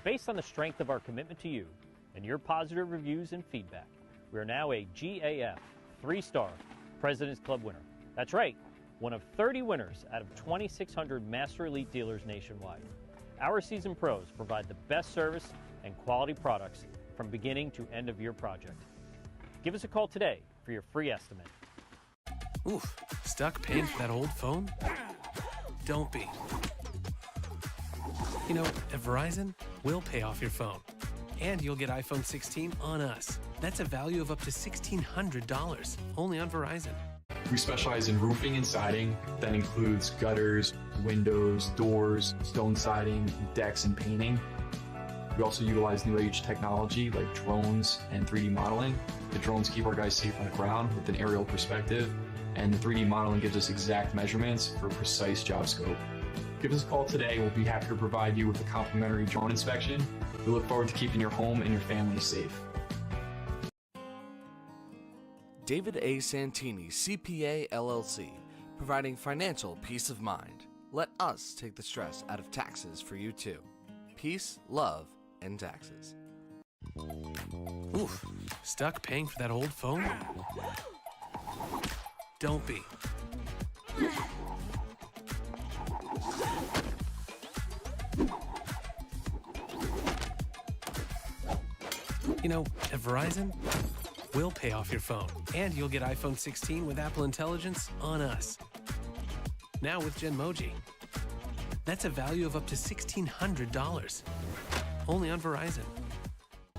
based on the strength of our commitment to you and your positive reviews and feedback, we are now a GAF 3-star President's Club winner. That's right, one of 30 winners out of 2,600 Master Elite dealers nationwide. Our seasoned pros provide the best service and quality products from beginning to end of your project. Give us a call today for your free estimate. Oof, stuck paying for that old phone? Don't be. You know, at Verizon, we'll pay off your phone. And you'll get iPhone 16 on us. That's a value of up to $1,600, only on Verizon. We specialize in roofing and siding. That includes gutters, windows, doors, stone siding, decks, and painting. We also utilize new age technology like drones and 3D modeling. The drones keep our guys safe on the ground with an aerial perspective, and the 3D modeling gives us exact measurements for precise job scope. Give us a call today. We'll be happy to provide you with a complimentary drone inspection. We look forward to keeping your home and your family safe. David A. Santini, CPA, LLC, providing financial peace of mind. Let us take the stress out of taxes for you too. Peace, love, and taxes. Oof, stuck paying for that old phone? Don't be. You know, at Verizon, we'll pay off your phone, and you'll get iPhone 16 with Apple Intelligence on us. Now with Genmoji. That's a value of up to $1,600, only on Verizon.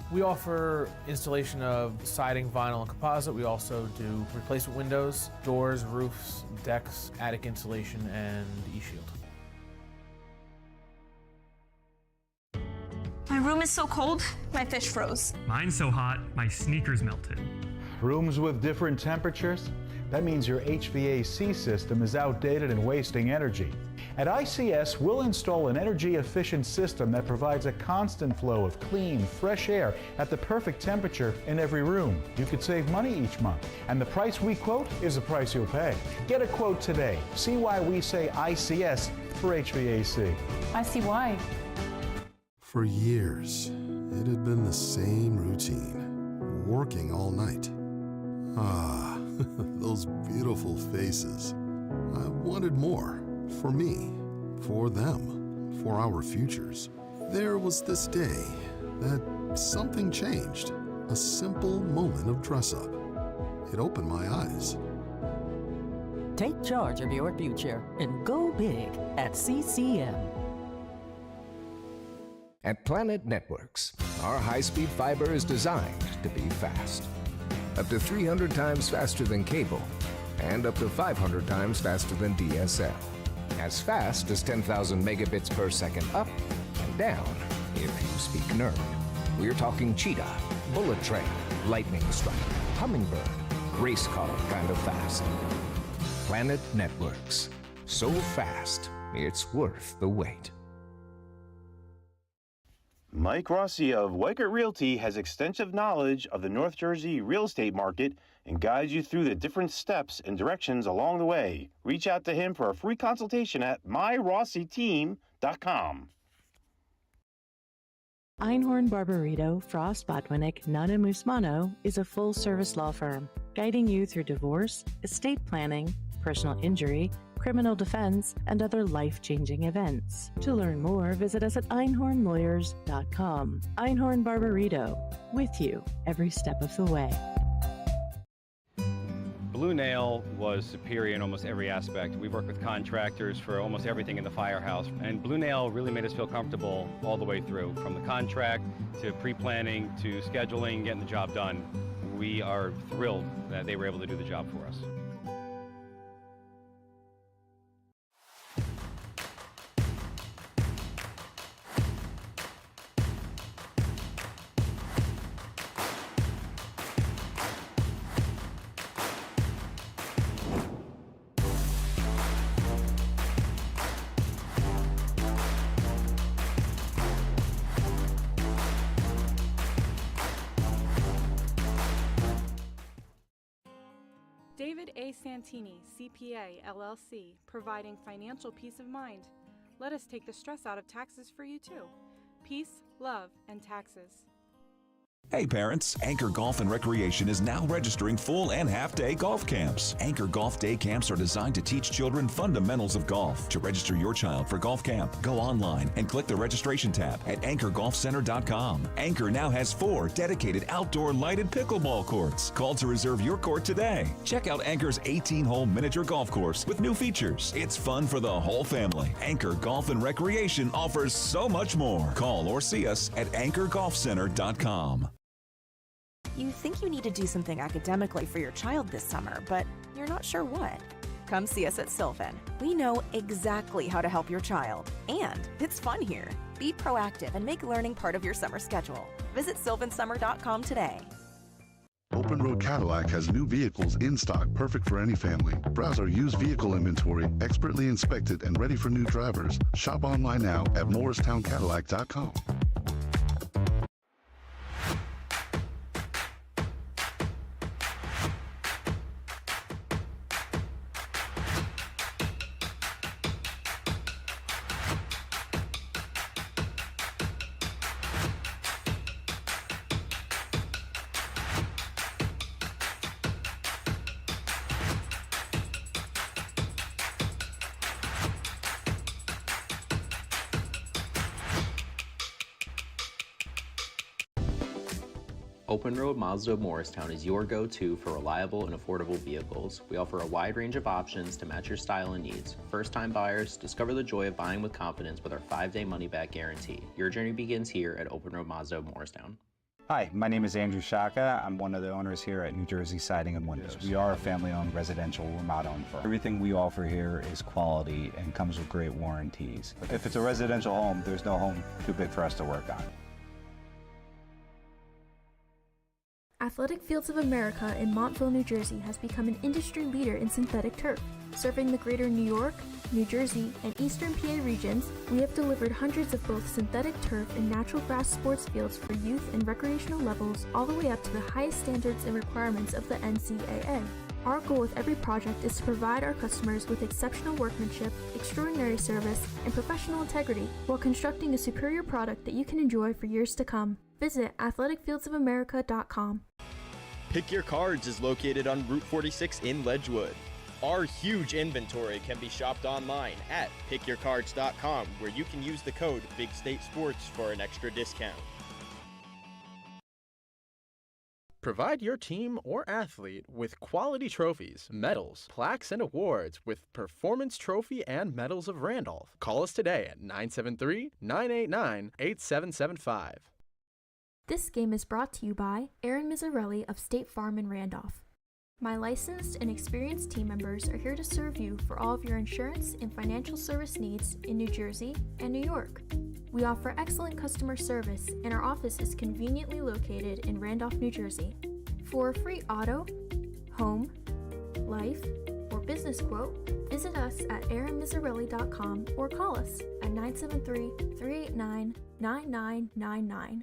We offer installation of siding, vinyl, and composite. We also do replacement windows, doors, roofs, decks, attic insulation, and e-shield. My room is so cold, my fish froze. Mine's so hot, my sneakers melted. Rooms with different temperatures? That means your HVAC system is outdated and wasting energy. At ICS, we'll install an energy-efficient system that provides a constant flow of clean, fresh air at the perfect temperature in every room. You could save money each month, and the price we quote is the price you'll pay. Get a quote today. See why we say ICS for HVAC. I see why. For years, it had been the same routine, working all night. Ah, those beautiful faces. I wanted more. For me, for them, for our futures. There was this day that something changed. A simple moment of dress-up. It opened my eyes. Take charge of your future and go big at CCM. At Planet Networks, our high-speed fiber is designed to be fast. Up to 300 times faster than cable, and up to 500 times faster than DSL. As fast as 10,000 megabits per second up and down, if you speak nerd. We're talking cheetah, bullet train, lightning strike, hummingbird, race car kind of fast. Planet Networks. So fast, it's worth the wait. Mike Rossi of Weikert Realty has extensive knowledge of the North Jersey real estate market and guides you through the different steps and directions along the way. Reach out to him for a free consultation at myrossiteam.com. Einhorn Barbarito, Frost Botwinick, Nunn & Musmano is a full-service law firm guiding you through divorce, estate planning, personal injury, criminal defense, and other life-changing events. To learn more, visit us at einhornlawyers.com. Einhorn Barbarito, with you every step of the way. Blue Nail was superior in almost every aspect. We've worked with contractors for almost everything in the firehouse, and Blue Nail really made us feel comfortable all the way through, from the contract to pre-planning to scheduling, getting the job done. We are thrilled that they were able to do the job for us. David A. Santini, CPA, LLC, providing financial peace of mind. Let us take the stress out of taxes for you too. peace, love, and taxes. Hey parents, Anchor Golf and Recreation is now registering full and half-day golf camps. Anchor Golf Day Camps are designed to teach children fundamentals of golf. To register your child for golf camp, go online and click the registration tab at anchorgolfcenter.com. Anchor now has 4 dedicated outdoor lighted pickleball courts. Call to reserve your court today. Check out Anchor's 18-hole miniature golf course with new features. It's fun for the whole family. Anchor Golf and Recreation offers so much more. Call or see us at anchorgolfcenter.com. You think you need to do something academically for your child this summer, but you're not sure what. Come see us at Sylvan. We know exactly how to help your child, and it's fun here. Be proactive and make learning part of your summer schedule. Visit sylvansummer.com today. Open Road Cadillac has new vehicles in stock, perfect for any family. Browse our used vehicle inventory, expertly inspected and ready for new drivers. Shop online now at morristowncadillac.com. Open Road Mazda of Morristown is your go-to for reliable and affordable vehicles. We offer a wide range of options to match your style and needs. First-time buyers, discover the joy of buying with confidence with our 5-day money-back guarantee. Your journey begins here at Open Road Mazda of Morristown. Hi, my name is Andrew Shaka. I'm one of the owners here at New Jersey Siding and Windows. We are a family-owned residential remodeling firm. Everything we offer here is quality and comes with great warranties. If it's a residential home, there's no home too big for us to work on. Athletic Fields of America in Montville, New Jersey has become an industry leader in synthetic turf. Serving the greater New York, New Jersey, and Eastern PA regions, we have delivered hundreds of both synthetic turf and natural grass sports fields for youth and recreational levels all the way up to the highest standards and requirements of the NCAA. Our goal with every project is to provide our customers with exceptional workmanship, extraordinary service, and professional integrity while constructing a superior product that you can enjoy for years to come. Visit athleticfieldsofamerica.com. Pick Your Cards is located on Route 46 in Ledgewood. Our huge inventory can be shopped online at pickyourcards.com, where you can use the code Big State Sports for an extra discount. Provide your team or athlete with quality trophies, medals, plaques, and awards with Performance Trophy and Medals of Randolph. Call us today at 973-989-8775. This game is brought to you by Aaron Mizzarelli of State Farm in Randolph. My licensed and experienced team members are here to serve you for all of your insurance and financial service needs in New Jersey and New York. We offer excellent customer service, and our office is conveniently located in Randolph, New Jersey. For a free auto, home, life, or business quote, visit us at aaronmizzarelli.com or call us at 973-389-9999.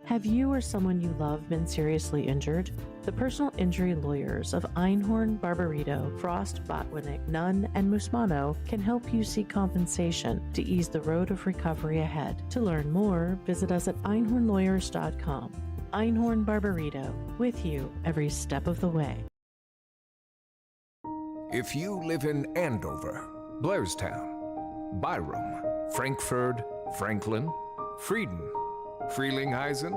Have you or someone you love been seriously injured? The personal injury lawyers of Einhorn, Barbarito, Frost, Botwinick, Nunn, and Musmano can help you seek compensation to ease the road of recovery ahead. To learn more, visit us at einhornlawyers.com. Einhorn Barbarito, with you every step of the way. If you live in Andover, Blairstown, Byram, Frankfurt, Franklin, Frieden, Frelinghuysen,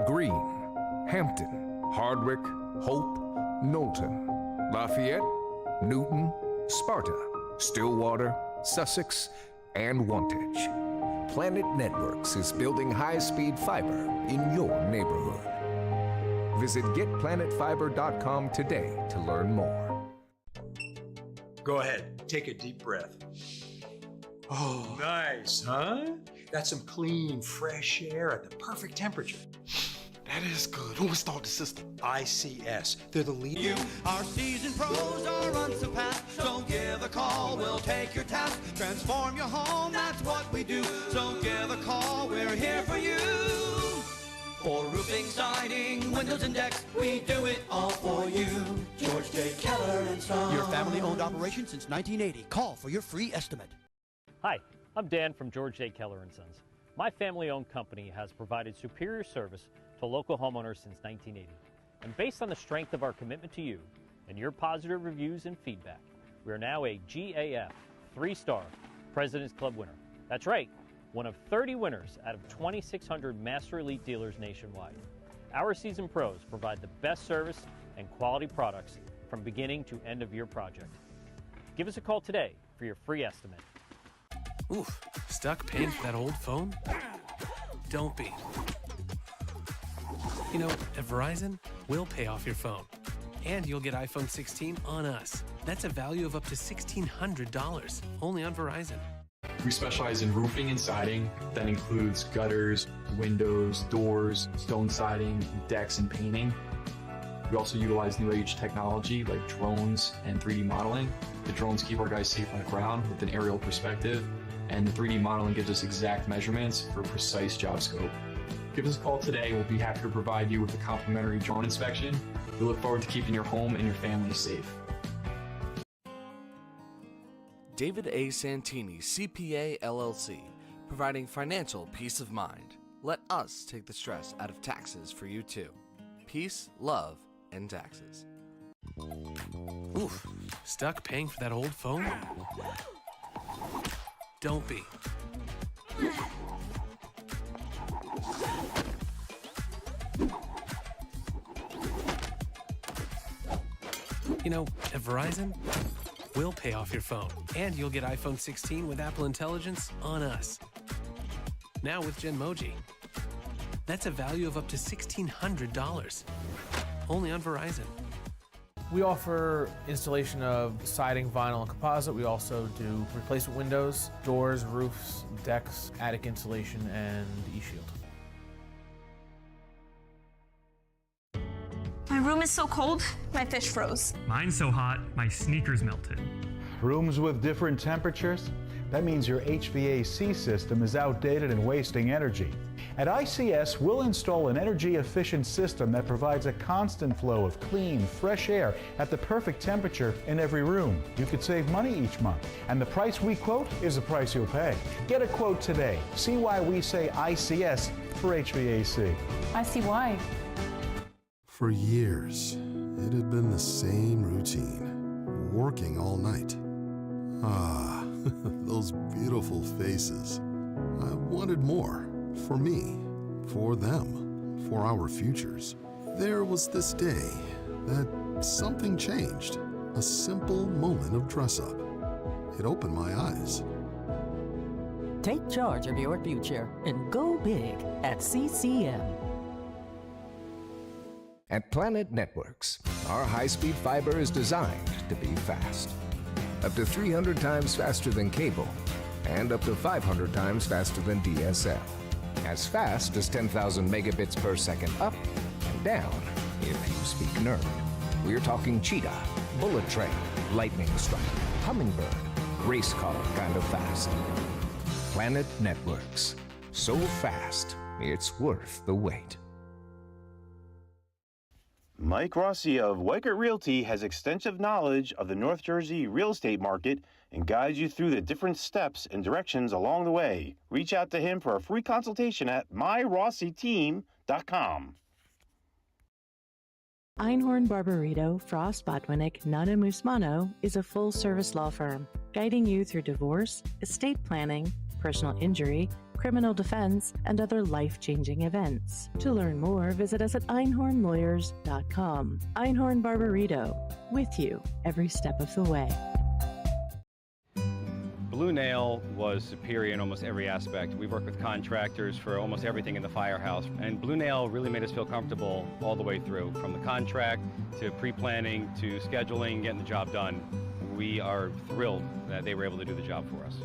Greene, Hampton, Hardwick, Hope, Knowlton, Lafayette, Newton, Sparta, Stillwater, Sussex, and Wantage. Planet Networks is building high-speed fiber in your neighborhood. Visit getplanetfiber.com today to learn more. Go ahead, take a deep breath. Oh, nice, huh? That's some clean, fresh air at the perfect temperature. That is good. Who installed the system? ICS. They're the leader. Our seasoned pros are unsurpassed. So give a call, we'll take your task. Transform your home, that's what we do. So give a call, we're here for you. For roofing, siding, windows and decks, we do it all for you. George J. Keller & Son. Your family-owned operation since 1980. Call for your free estimate. Hi, I'm Dan from George J. Keller & Sons. My family-owned company has provided superior service to local homeowners since 1980. And based on the strength of our commitment to you and your positive reviews and feedback, we are now a GAF 3-star President's Club winner. That's right, one of 30 winners out of 2,600 Master Elite dealers nationwide. Our seasoned pros provide the best service and quality products from beginning to end of your project. Give us a call today for your free estimate. Oof, stuck paying for that old phone? Don't be. You know, at Verizon, we'll pay off your phone. And you'll get iPhone 16 on us. That's a value of up to $1,600, only on Verizon. We specialize in roofing and siding. That includes gutters, windows, doors, stone siding, decks, and painting. We also utilize new age technology like drones and 3D modeling. The drones keep our guys safe on the ground with an aerial perspective, and the 3D modeling gives us exact measurements for precise job scope. Give us a call today. We'll be happy to provide you with a complimentary drone inspection. We look forward to keeping your home and your family safe. David A. Santini, CPA LLC, providing financial peace of mind. Let us take the stress out of taxes for you too. Peace, love, and taxes. Oof, stuck paying for that old phone? Don't be. You know, at Verizon, we'll pay off your phone, and you'll get iPhone 16 with Apple Intelligence on us. Now with Genmoji. That's a value of up to $1,600, only on Verizon. We offer installation of siding, vinyl, and composite. We also do replacement windows, doors, roofs, decks, attic insulation, and e-shield. My room is so cold, my fish froze. Mine's so hot, my sneakers melted. Rooms with different temperatures? That means your HVAC system is outdated and wasting energy. At ICS, we'll install an energy-efficient system that provides a constant flow of clean, fresh air at the perfect temperature in every room. You could save money each month, and the price we quote is the price you'll pay. Get a quote today. See why we say ICS for HVAC. I see why. For years, it had been the same routine, working all night. Ah, those beautiful faces. I wanted more. For me, for them, for our futures. There was this day that something changed. A simple moment of dress-up. It opened my eyes. Take charge of your future and go big at CCM. At Planet Networks, our high-speed fiber is designed to be fast. Up to 300 times faster than cable, and up to 500 times faster than DSL. As fast as 10,000 megabits per second up and down, if you speak nerd. We're talking cheetah, bullet train, lightning strike, hummingbird, race car kind of fast. Planet Networks. So fast, it's worth the wait. Mike Rossi of Weikert Realty has extensive knowledge of the North Jersey real estate market and guides you through the different steps and directions along the way. Reach out to him for a free consultation at myrossiteam.com. Einhorn Barbarito, Frost Botwinick, Nunn & Musmano is a full-service law firm guiding you through divorce, estate planning, personal injury, criminal defense, and other life-changing events. To learn more, visit us at einhornlawyers.com. Einhorn Barbarito, with you every step of the way. Blue Nail was superior in almost every aspect. We've worked with contractors for almost everything in the firehouse, and Blue Nail really made us feel comfortable all the way through, from the contract to pre-planning to scheduling, getting the job done. We are thrilled that they were able to do the job for us.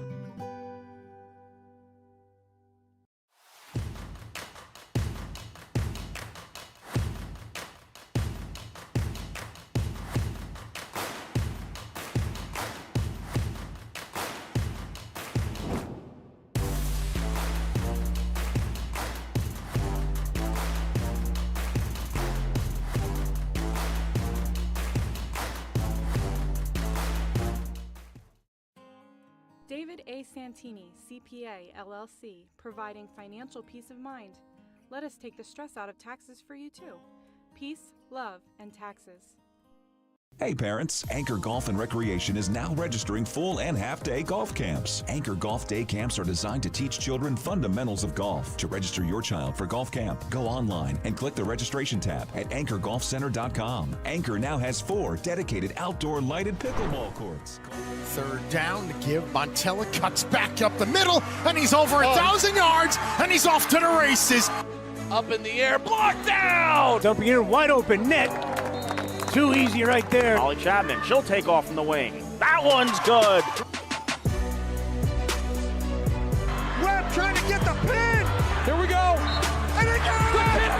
David A. A. Santini, CPA, LLC, providing financial peace of mind. Let us take the stress out of taxes for you too. Peace, love, and taxes. Hey parents, Anchor Golf and Recreation is now registering full and half-day golf camps. Anchor Golf Day Camps are designed to teach children fundamentals of golf. To register your child for golf camp, go online and click the registration tab at anchorgolfcenter.com. Anchor now has 4 dedicated outdoor lighted pickleball courts. Third down to give. Montella cuts back up the middle, and he's over 1,000 yards, and he's off to the races. Up in the air, blocked down! Dumping in, wide open net. Too easy right there. Ollie Chapman, she'll take off from the wing. That one's good. Webb trying to get the pin. Here we go. And it got it!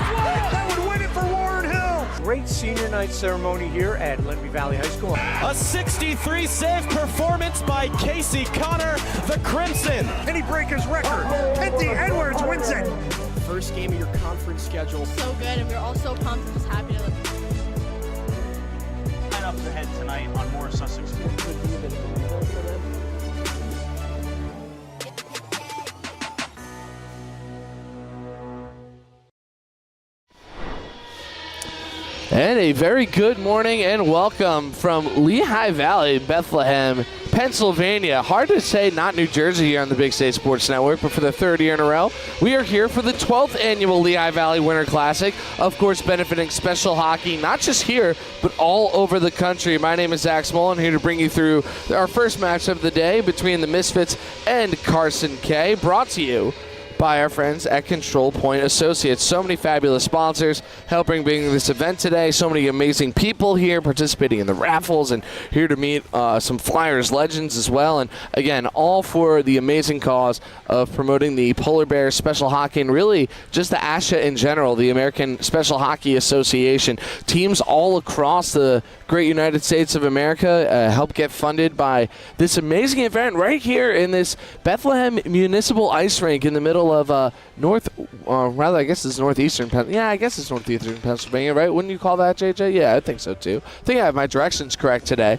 That would win it for Warren Hill. Great senior night ceremony here at Lehigh Valley High School. A 63 save performance by Casey Connor, the Crimson. And he break his record. Penty Edwards wins it. First game of your conference schedule. So good, and we're all so pumped and just happy to Lineups ahead tonight on more Sussex Sports. And a very good morning and welcome from Lehigh Valley, Bethlehem, Pennsylvania. Hard to say not New Jersey here on the Big State Sports Network, but for the 3rd year in a row, we are here for the 12th annual Lehigh Valley Winter Classic, of course benefiting special hockey, not just here, but all over the country. My name is Zach Smolin, here to bring you through our first match of the day between the Misfits and Carson, Kaye, brought to you by our friends at Control Point Associates. So many fabulous sponsors helping bring this event today. So many amazing people here participating in the raffles and here to meet some Flyers legends as well. And again, all for the amazing cause of promoting the Polar Bears special hockey and really just the ASHA in general, the American Special Hockey Association. Teams all across the great United States of America help get funded by this amazing event right here in this Bethlehem Municipal Ice Rink in the middle of I guess it's northeastern Pennsylvania. Yeah, I guess it's northeastern Pennsylvania, right? Wouldn't you call that, JJ? Yeah, I think so too. I think I have my directions correct today.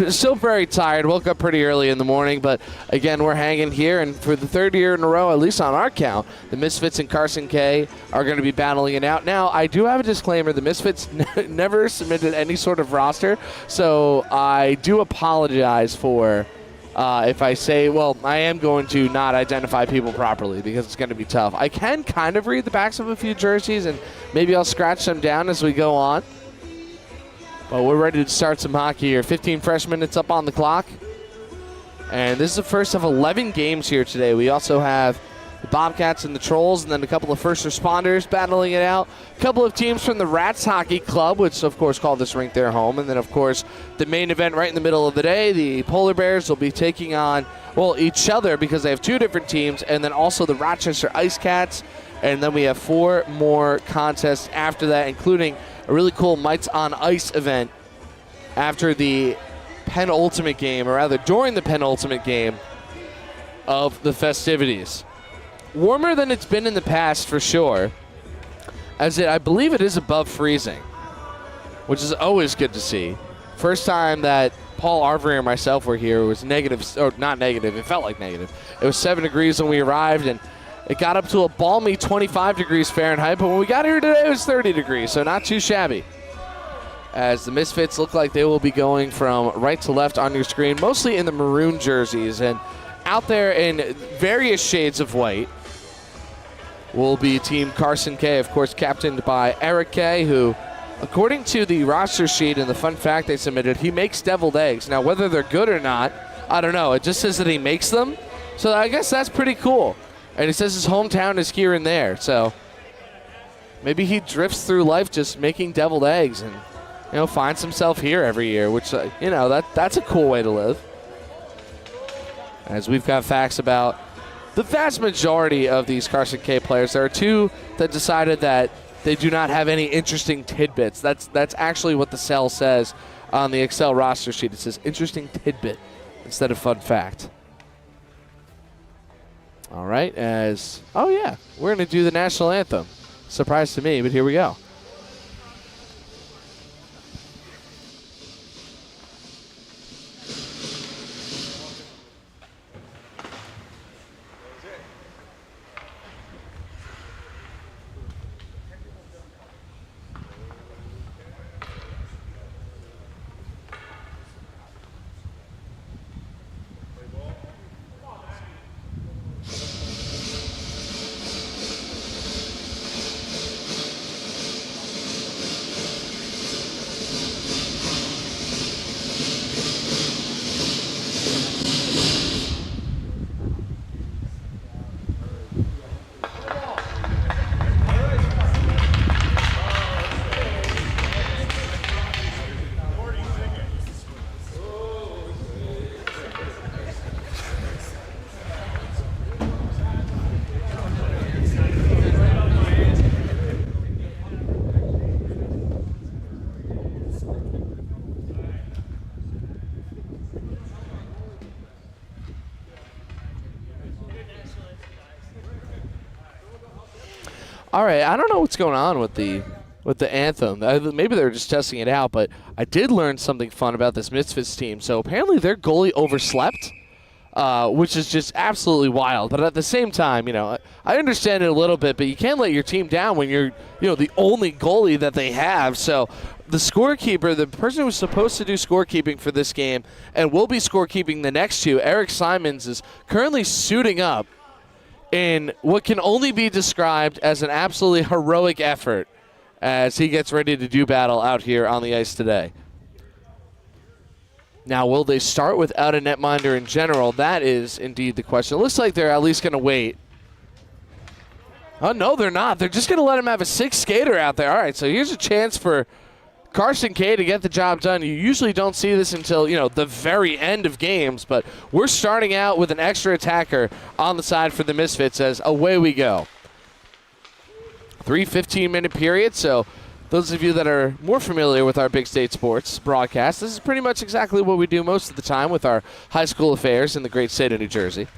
Still very tired. Woke up pretty early in the morning, but again, we're hanging here, and for the 3rd year in a row, at least on our count, the Misfits and Carson, Kaye are going to be battling it out. Now, I do have a disclaimer. The Misfits never submitted any sort of roster, so I do apologize for if I say, well, I am going to not identify people properly because it's going to be tough. I can kind of read the backs of a few jerseys, and maybe I'll scratch them down as we go on. But we're ready to start some hockey here. 15 fresh minutes up on the clock. And this is the first of 11 games here today. We also have the Bobcats and the Trolls, and then a couple of first responders battling it out. A couple of teams from the Rats Hockey Club, which of course call this rink their home. And then of course the main event right in the middle of the day, the Polar Bears will be taking on, well, each other because they have 2 different teams, and then also the Rochester Ice Cats. And then we have 4 more contests after that, including a really cool Mites on Ice event after the penultimate game, or rather during the penultimate game of the festivities. Warmer than it's been in the past for sure, as I believe it is above freezing, which is always good to see. First time that Paul Arvery and myself were here, it was negative, or not negative, it felt like negative. It was 7 degrees when we arrived, and it got up to a balmy 25 degrees Fahrenheit, but when we got here today, it was 30 degrees, so not too shabby. As the Misfits look like they will be going from right to left on your screen, mostly in the maroon jerseys, and out there in various shades of white will be Team Carson, Kaye, of course, captained by Eric Kaye, who, according to the roster sheet and the fun fact they submitted, he makes deviled eggs. Now, whether they're good or not, I don't know. It just says that he makes them, so I guess that's pretty cool. And he says his hometown is here and there, so maybe he drifts through life just making deviled eggs and, you know, finds himself here every year, which, you know, that's a cool way to live. As we've got facts about the vast majority of these Carson Kaye players, there are 2 that decided that they do not have any interesting tidbits. That's actually what the cell says on the Excel roster sheet. It says interesting tidbit instead of fun fact. All right, oh yeah, we're going to do the national anthem. Surprise to me, but here we go. All right, I don't know what's going on with the anthem. Maybe they're just testing it out, but I did learn something fun about this Misfits team. So apparently their goalie overslept, which is just absolutely wild. But at the same time, I understand it a little bit, but you can't let your team down when you're, the only goalie that they have. So the scorekeeper, the person who's supposed to do scorekeeping for this game and will be scorekeeping the next two, Eric Simons, is currently suiting up in what can only be described as an absolutely heroic effort as he gets ready to do battle out here on the ice today. Now, will they start without a netminder in general? That is indeed the question. It looks like they're at least going to wait. Oh, no, they're not. They're just going to let him have a sixth skater out there. All right, so here's a chance for Carson Kaye to get the job done. You usually don't see this until, the very end of games, but we're starting out with an extra attacker on the side for the Misfits as away we go. 3 15-minute periods, so those of you that are more familiar with our Big State Sports broadcast, this is pretty much exactly what we do most of the time with our high school affairs in the great state of New Jersey.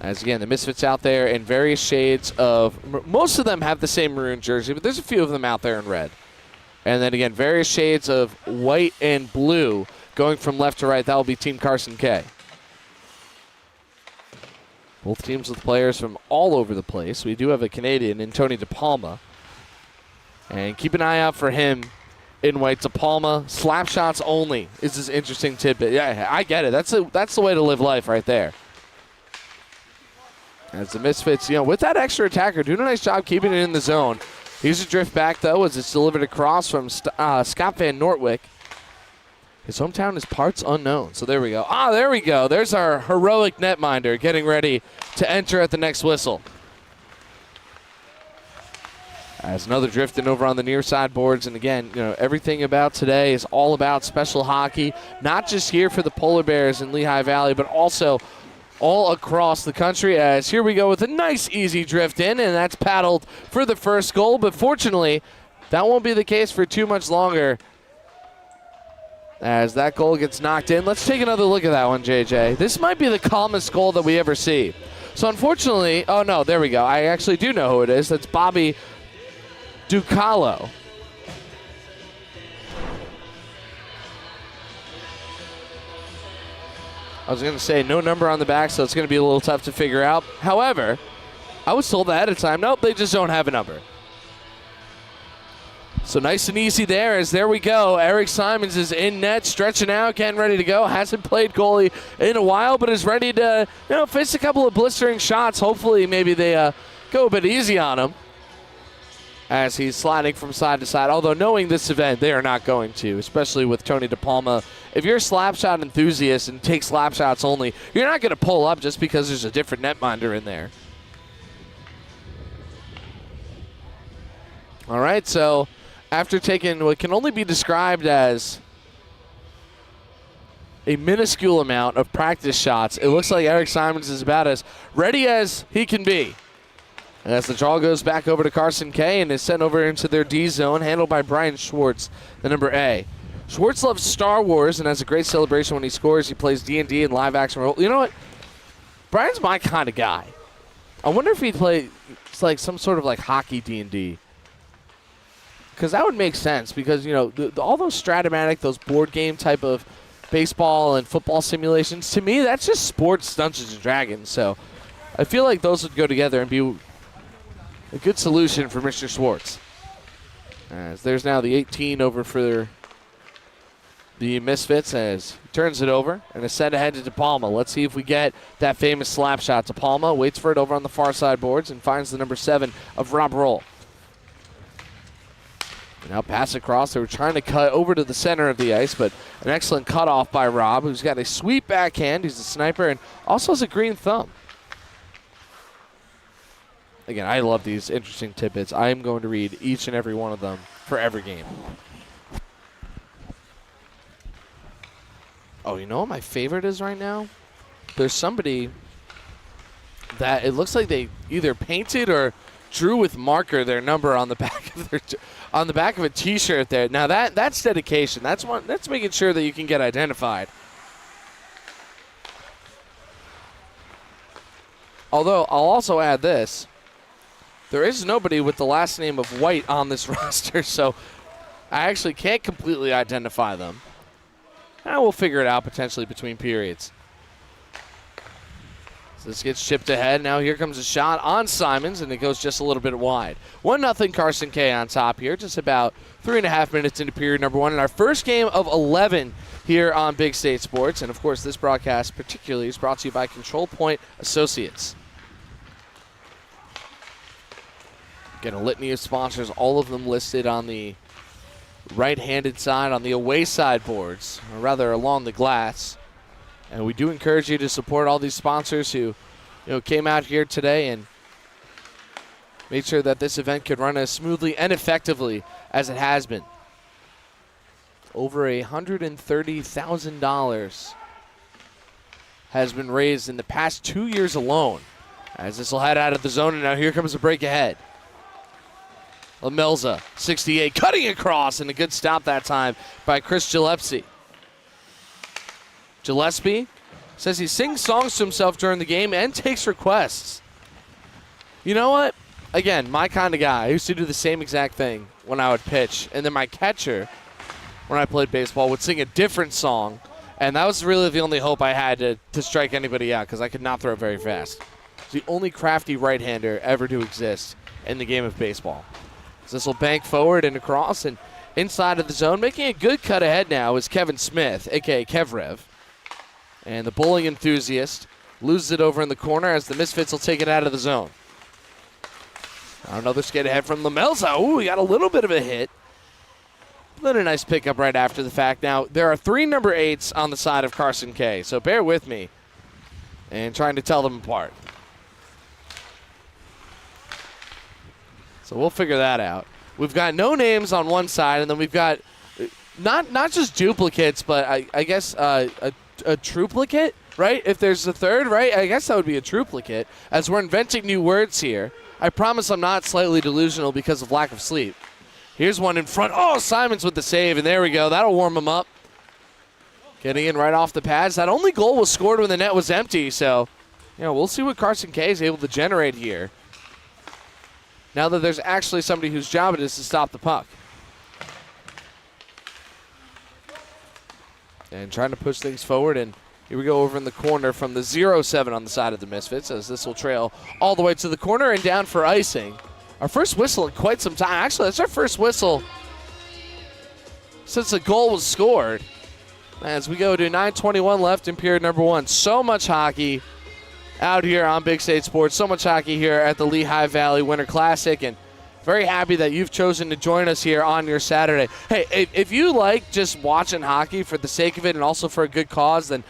As, again, the Misfits out there in various shades of – most of them have the same maroon jersey, but there's a few of them out there in red. And then, again, various shades of white and blue going from left to right. That will be Team Carson Kaye. Both teams with players from all over the place. We do have a Canadian in Tony DePalma. And keep an eye out for him in white. DePalma, slap shots only is this interesting tidbit. Yeah, I get it. That's the way to live life right there. As the Misfits, with that extra attacker, doing a nice job keeping it in the zone. Here's a drift back, though, as it's delivered across from Scott Van Nortwick. His hometown is parts unknown. So there we go. There we go. There's our heroic netminder getting ready to enter at the next whistle. As another drifting over on the near side boards. And again, everything about today is all about special hockey, not just here for the Polar Bears in Lehigh Valley, but also all across the country. As here we go with a nice easy drift in, and that's paddled for the first goal. But fortunately, that won't be the case for too much longer as that goal gets knocked in. Let's take another look at that one, JJ. This might be the calmest goal that we ever see. So unfortunately, oh no, there we go. I actually do know who it is. That's Bobby Ducalo. I was going to say no number on the back, so it's going to be a little tough to figure out. However, I was told ahead of time, nope, they just don't have a number. So nice and easy there as there we go. Eric Simons is in net, stretching out, getting ready to go. Hasn't played goalie in a while, but is ready to face a couple of blistering shots. Hopefully maybe they go a bit easy on him as he's sliding from side to side. Although knowing this event, they are not going to, especially with Tony DePalma. If you're a slap shot enthusiast and take slap shots only, you're not going to pull up just because there's a different netminder in there. All right, so after taking what can only be described as a minuscule amount of practice shots, it looks like Eric Simons is about as ready as he can be. And as the draw goes back over to Carson Kaye and is sent over into their D zone, handled by Brian Schwartz, the number A. Schwartz loves Star Wars and has a great celebration when he scores. He plays D&D and live action role. You know what? Brian's my kind of guy. I wonder if he'd play like some sort of like hockey D&D. Because that would make sense because, all those Stratomatic, those board game type of baseball and football simulations, to me, that's just sports Dungeons & Dragons. So I feel like those would go together and be a good solution for Mr. Schwartz. As there's now the 18 over for the Misfits as he turns it over and is sent ahead to DePalma. Let's see if we get that famous slap shot. DePalma waits for it over on the far side boards and finds the number 7 of Rob Roll. Now pass across. They were trying to cut over to the center of the ice, but an excellent cutoff by Rob, who's got a sweet backhand. He's a sniper and also has a green thumb. Again, I love these interesting tidbits. I am going to read each and every one of them for every game. Oh, you know what my favorite is right now? There's somebody that it looks like they either painted or drew with marker their number on the back of a T-shirt there. Now that's dedication. That's making sure that you can get identified. Although I'll also add this. there is nobody with the last name of White on this roster, so I actually can't completely identify them. We'll figure it out potentially between periods. So this gets chipped ahead. Now here comes a shot on Simons, and it goes just a little bit wide. 1-0 Carson Kaye on top here, just about 3.5 minutes into period number 1. And our first game of 11 here on Big State Sports. And, of course, this broadcast particularly is brought to you by Control Point Associates. Again, a litany of sponsors, all of them listed on the right-handed side on the away side boards, or rather along the glass. And we do encourage you to support all these sponsors who came out here today and made sure that this event could run as smoothly and effectively as it has been. Over $130,000 has been raised in the past 2 years alone, as this will head out of the zone, and now here comes a break ahead. Lamelza, 68, cutting across, and a good stop that time by Chris Gillespie. Gillespie says he sings songs to himself during the game and takes requests. You know what? Again, my kind of guy. I used to do the same exact thing when I would pitch, and then my catcher, when I played baseball, would sing a different song, and that was really the only hope I had to strike anybody out because I could not throw very fast. It's the only crafty right-hander ever to exist in the game of baseball. So this will bank forward and across and inside of the zone. Making a good cut ahead now is Kevin Smith, a.k.a. Kevrev. And the bowling enthusiast loses it over in the corner as the Misfits will take it out of the zone. Another skate ahead from Lamelza. Ooh, he got a little bit of a hit. Then a nice pickup right after the fact. Now, there are 3 number 8s on the side of Carson Kaye, so bear with me and trying to tell them apart. So we'll figure that out. We've got no names on one side, and then we've got not just duplicates, but I guess a triplicate, right? If there's a third, right? I guess that would be a triplicate, as we're inventing new words here. I promise I'm not slightly delusional because of lack of sleep. Here's one in front. Oh, Simons with the save, and there we go. That'll warm him up. Getting in right off the pads. That only goal was scored when the net was empty, so we'll see what Carson Kaye is able to generate here, now that there's actually somebody whose job it is to stop the puck. And trying to push things forward, and here we go over in the corner from the 0-7 on the side of the Misfits, as this will trail all the way to the corner and down for icing. Our first whistle in quite some time. Actually, that's our first whistle since the goal was scored. As we go to 9:21 left in period number 1. So much hockey out here on Big State Sports. So much hockey here at the Lehigh Valley Winter Classic, and very happy that you've chosen to join us here on your Saturday. Hey, if you like just watching hockey for the sake of it and also for a good cause, then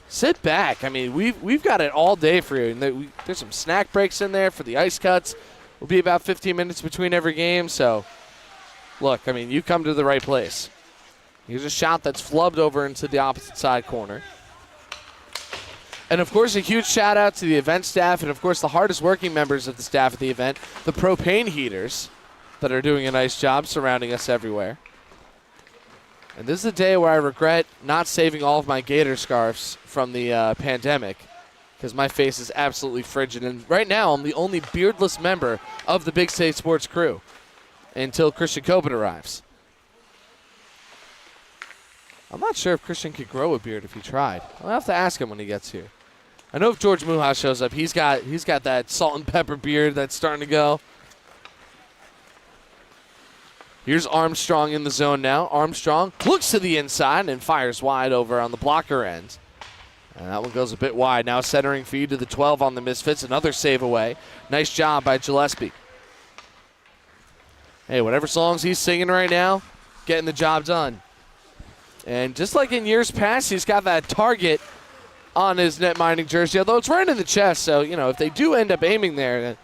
sit back. I mean, we've got it all day for you. And there's some snack breaks in there for the ice cuts. Will be about 15 minutes between every game. So, look, I mean, you come to the right place. Here's a shot that's flubbed over into the opposite side corner. And, of course, a huge shout-out to the event staff and, of course, the hardest-working members of the staff at the event, the propane heaters that are doing a nice job surrounding us everywhere. And this is a day where I regret not saving all of my gator scarves from the pandemic, because my face is absolutely frigid. And right now, I'm the only beardless member of the Big State Sports crew until Christian Coben arrives. I'm not sure if Christian could grow a beard if he tried. I'll have to ask him when he gets here. I know if George Muha shows up, he's got that salt and pepper beard that's starting to go. Here's Armstrong in the zone now. Armstrong looks to the inside and fires wide over on the blocker end. And that one goes a bit wide. Now centering feed to the 12 on the Misfits. Another save away. Nice job by Gillespie. Hey, whatever songs he's singing right now, getting the job done. And just like in years past, he's got that target on his net-minding jersey, although it's right in the chest. So, if they do end up aiming there, then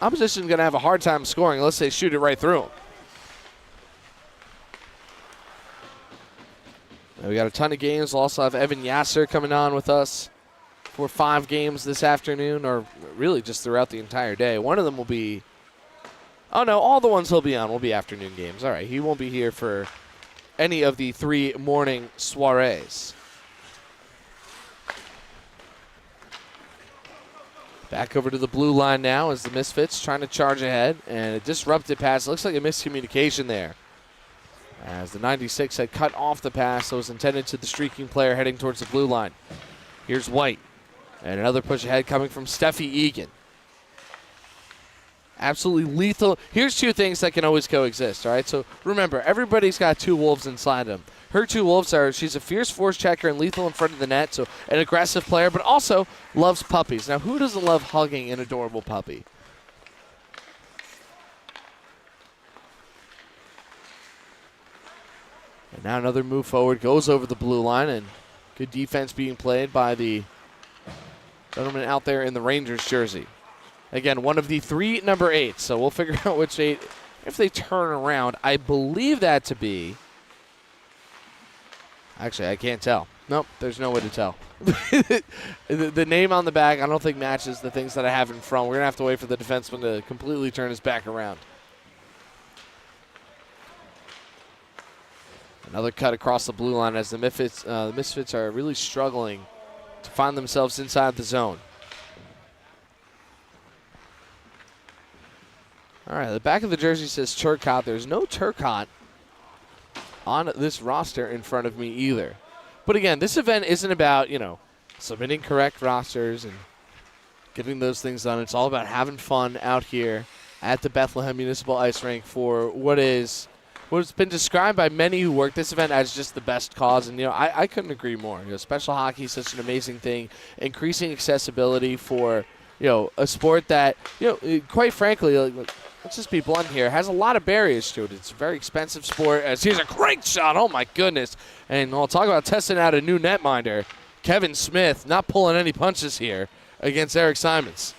opposition's going to have a hard time scoring unless they shoot it right through him. We got a ton of games. We'll also have Evan Yasser coming on with us for 5 games this afternoon, or really just throughout the entire day. One of them will be, oh no, all the ones he'll be on will be afternoon games. All right, he won't be here for any of the 3 morning soirees. Back over to the blue line now as the Misfits trying to charge ahead, and a disrupted pass. Looks like a miscommunication there, as the 96 had cut off the pass that was intended to the streaking player heading towards the blue line. Here's White, and another push ahead coming from Steffi Egan. Absolutely lethal. Here's two things that can always coexist, all right? So remember, everybody's got two wolves inside them. Her two wolves are, she's a fierce force checker and lethal in front of the net, so an aggressive player, but also loves puppies. Now, who doesn't love hugging an adorable puppy? And now another move forward, goes over the blue line, and good defense being played by the gentleman out there in the Rangers jersey. Again, one of the 3 number 8s, so we'll figure out which 8, if they turn around. I believe that to be, actually, I can't tell. Nope, there's no way to tell. The name on the back I don't think matches the things that I have in front. We're going to have to wait for the defenseman to completely turn his back around. Another cut across the blue line as the Misfits are really struggling to find themselves inside the zone. All right, the back of the jersey says Turcotte. There's no Turcotte on this roster in front of me either. But again, this event isn't about, submitting correct rosters and getting those things done. It's all about having fun out here at the Bethlehem Municipal Ice Rink for what's been described by many who work this event as just the best cause. And, I couldn't agree more. Special hockey is such an amazing thing, increasing accessibility for, a sport that, quite frankly, let's just be blunt here, has a lot of barriers to it. It's a very expensive sport. As here's a great shot. Oh, my goodness. And we'll talk about testing out a new netminder. Kevin Smith not pulling any punches here against Eric Simons.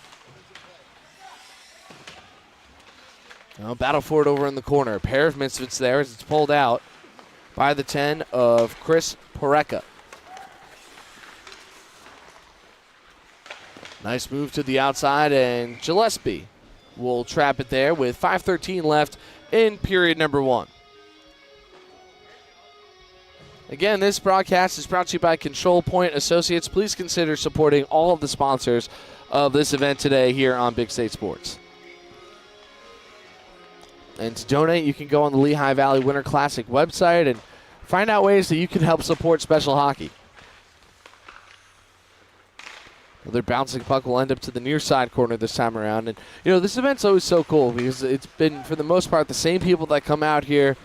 Battle for it over in the corner. A pair of Misfits there as it's pulled out by the 10 of Chris Poreka. Nice move to the outside, and Gillespie will trap it there with 5:13 left in period number 1. Again, this broadcast is brought to you by Control Point Associates. Please consider supporting all of the sponsors of this event today here on Big State Sports. And to donate, you can go on the Lehigh Valley Winter Classic website and find out ways that you can help support special hockey. Another bouncing puck will end up to the near side corner this time around. And, this event's always so cool because it's been, for the most part, the same people that come out here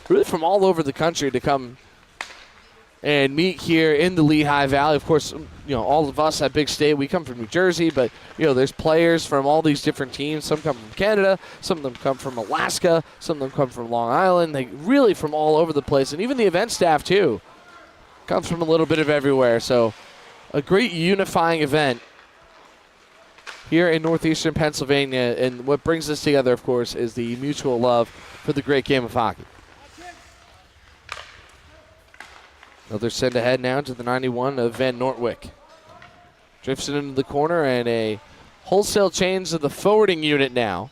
really from all over the country to come and meet here in the Lehigh Valley. Of course, all of us at Big State, we come from New Jersey, but, there's players from all these different teams. Some come from Canada, some of them come from Alaska, some of them come from Long Island. They really from all over the place. And even the event staff, too, comes from a little bit of everywhere. So a great unifying event here in northeastern Pennsylvania. And what brings us together, of course, is the mutual love for the great game of hockey. Another send ahead now to the 91 of Van Nortwick. Drifts it into the corner, and a wholesale change of the forwarding unit now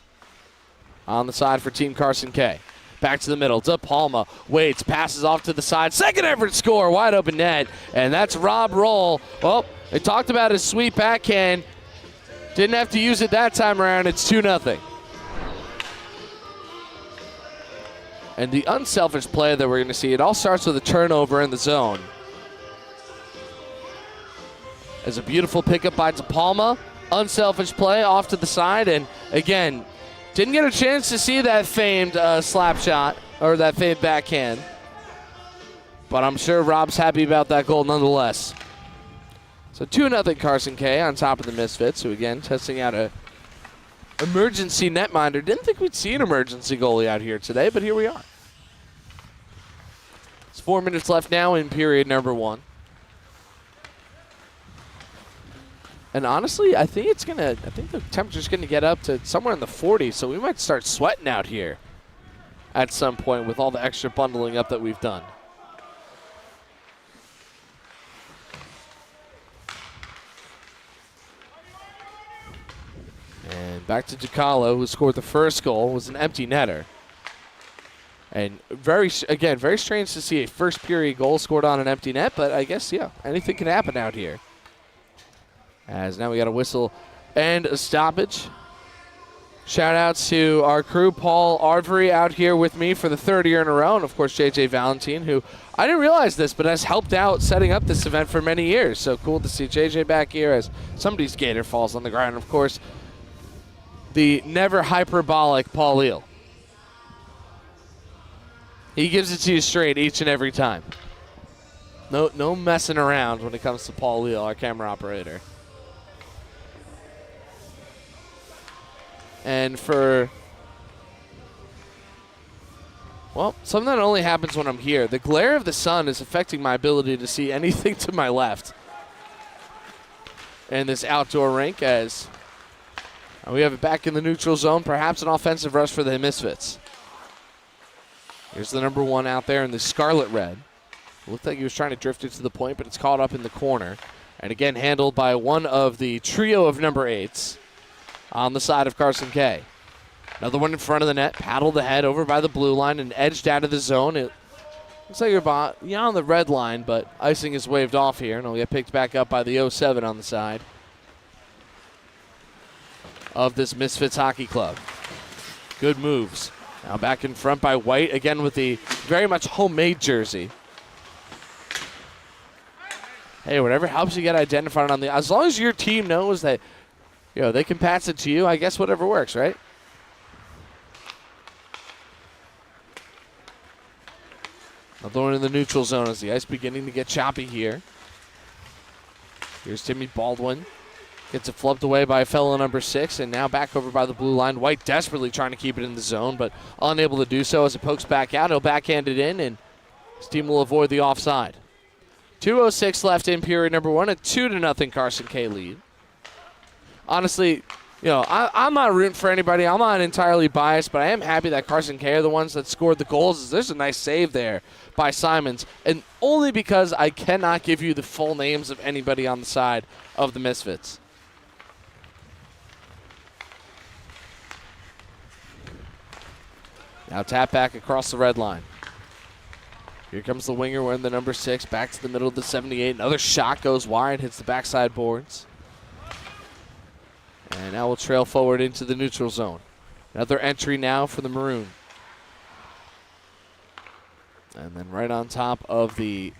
on the side for Team Carson Kaye. Back to the middle. De Palma waits, passes off to the side. Second effort score, wide open net, and that's Rob Roll. Well, they talked about his sweet backhand. Didn't have to use it that time around. It's 2-0. And the unselfish play that we're going to see, it all starts with a turnover in the zone. As a beautiful pickup by De Palma. Unselfish play off to the side, and again, didn't get a chance to see that famed slap shot, or that famed backhand. But I'm sure Rob's happy about that goal nonetheless. So 2-0 Carson Kaye on top of the Misfits, who again testing out a emergency netminder. Didn't think we'd see an emergency goalie out here today, but here we are. It's 4 minutes left now in period number 1. And honestly, I think the temperature's gonna get up to somewhere in the 40s, so we might start sweating out here at some point with all the extra bundling up that we've done. And back to DiCarlo, who scored the first goal, was an empty netter. And very strange to see a first period goal scored on an empty net, but I guess, anything can happen out here. As now we got a whistle and a stoppage. Shout outs to our crew, Paul Arvery out here with me for the third year in a row, and of course JJ Valentine, who I didn't realize this, but has helped out setting up this event for many years. So cool to see JJ back here as somebody's gator falls on the ground. And of course, the never hyperbolic Paul Eel. He gives it to you straight each and every time. No messing around when it comes to Paul Eel, our camera operator. And for, well, something that only happens when I'm here. The glare of the sun is affecting my ability to see anything to my left in this outdoor rink as we have it back in the neutral zone. Perhaps an offensive rush for the Misfits. Here's the number 1 out there in the scarlet red. Looked like he was trying to drift it to the point, but it's caught up in the corner. And again, handled by one of the trio of number 8s. On the side of Carson Kaye. Another one in front of the net, paddled ahead over by the blue line and edged out of the zone. It looks like you're on the red line, but icing is waved off here, and it'll get picked back up by the 07 on the side of this Misfits hockey club. Good moves. Now back in front by White, again with the very much homemade jersey. Hey, whatever helps you get identified on the, as long as your team knows that they can pass it to you, I guess whatever works, right? Another one in the neutral zone as the ice beginning to get choppy here. Here's Timmy Baldwin. Gets it flubbed away by fellow number 6, and now back over by the blue line. White desperately trying to keep it in the zone, but unable to do so as it pokes back out. He'll backhand it in, and his team will avoid the offside. 2:06 left in period number 1, a 2-0 Carson Kaye lead. Honestly, I'm not rooting for anybody. I'm not entirely biased, but I am happy that Carson Kaye are the ones that scored the goals. There's a nice save there by Simons, and only because I cannot give you the full names of anybody on the side of the Misfits. Now tap back across the red line. Here comes the winger wearing the number 6, back to the middle of the 78. Another shot goes wide, hits the backside boards. And now we'll trail forward into the neutral zone. Another entry now for the Maroon. And then right on top of the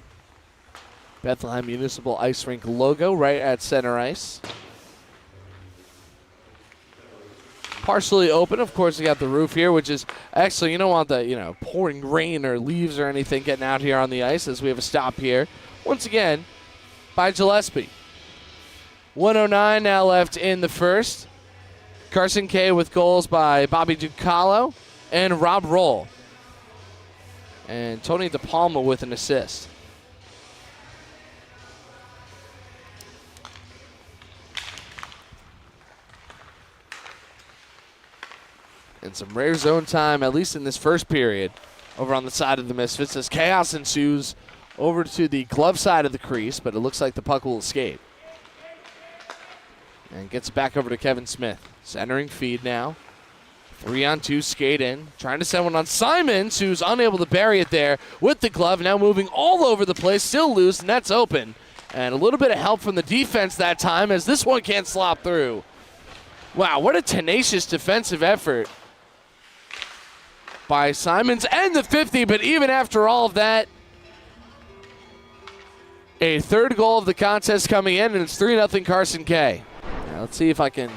Bethlehem Municipal Ice Rink logo, right at center ice. Partially open, of course, you got the roof here, which is actually, you don't want the, pouring rain or leaves or anything getting out here on the ice as we have a stop here. Once again, by Gillespie. 1:09 now left in the first. Carson Kaye with goals by Bobby Ducalo and Rob Roll. And Tony DePalma with an assist. And some rare zone time, at least in this first period, over on the side of the Misfits as chaos ensues over to the glove side of the crease, but it looks like the puck will escape. And gets it back over to Kevin Smith. Centering feed now. 3-on-2 skate in. Trying to send one on Simons, who's unable to bury it there with the glove. Now moving all over the place. Still loose. Net's open. And a little bit of help from the defense that time as this one can't slop through. Wow, what a tenacious defensive effort by Simons and the 50. But even after all of that, a third goal of the contest coming in, and it's 3-0 Carson Kaye. Now let's see if I can.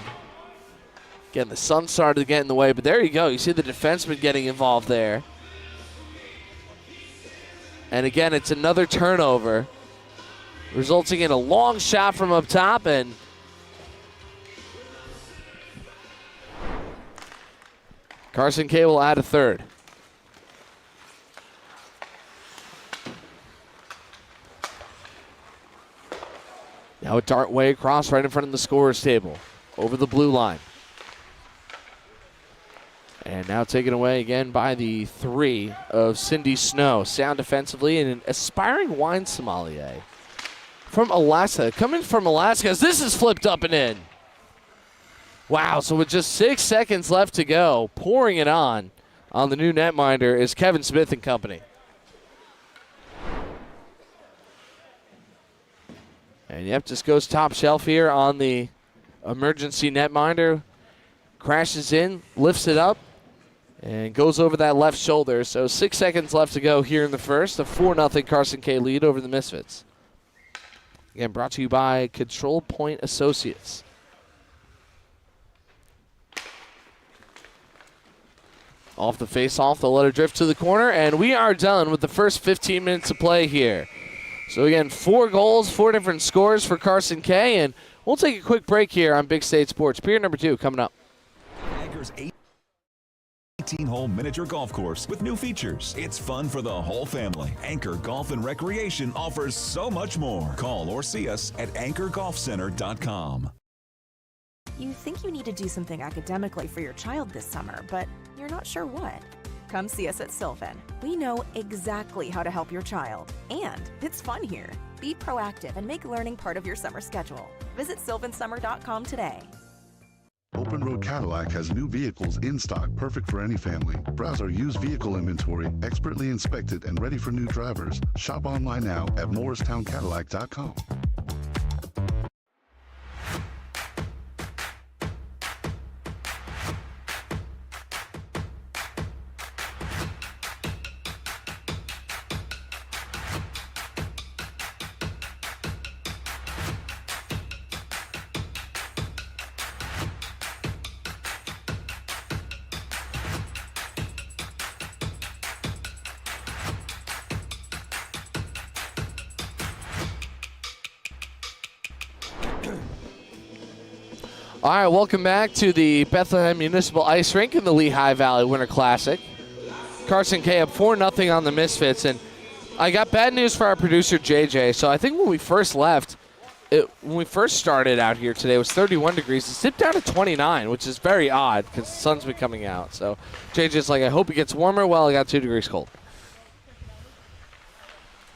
Again, the sun started to get in the way, but there you go. You see the defenseman getting involved there. And again, it's another turnover, resulting in a long shot from up top, and Carson Kaye will add a third. Now a dart way across right in front of the scorer's table. Over the blue line. And now taken away again by the 3 of Cindy Snow. Sound defensively and an aspiring wine sommelier from Alaska. Coming from Alaska as this is flipped up and in. Wow, so with just 6 seconds left to go, pouring it on the new netminder is Kevin Smith and company. And yep, just goes top shelf here on the emergency netminder crashes in, lifts it up, and goes over that left shoulder. So 6 seconds left to go here in the first. A 4-0 Carson Kaye lead over the Misfits. Again, brought to you by Control Point Associates. Off the face-off, they'll let it drift to the corner, and we are done with the first 15 minutes of play here. So again, 4 goals, 4 different scores for Carson Kaye, and we'll take a quick break here on Big State Sports. Period number 2 coming up. Anchor's 18-hole miniature golf course with new features. It's fun for the whole family. Anchor Golf and Recreation offers so much more. Call or see us at anchorgolfcenter.com. You think you need to do something academically for your child this summer, but you're not sure what? Come see us at Sylvan. We know exactly how to help your child, and it's fun here. Be proactive and make learning part of your summer schedule. Visit sylvansummer.com today. Open Road Cadillac has new vehicles in stock, perfect for any family. Browse our used vehicle inventory, expertly inspected and ready for new drivers. Shop online now at morristowncadillac.com. All right, welcome back to the Bethlehem Municipal Ice Rink in the Lehigh Valley Winter Classic. Carson Kaye up 4-0 on the Misfits, and I got bad news for our producer, JJ. So I think when we first left, when we first started out here today, it was 31 degrees. It dipped down to 29, which is very odd because the sun's been coming out. So JJ's like, I hope it gets warmer. Well, it got 2 degrees cold.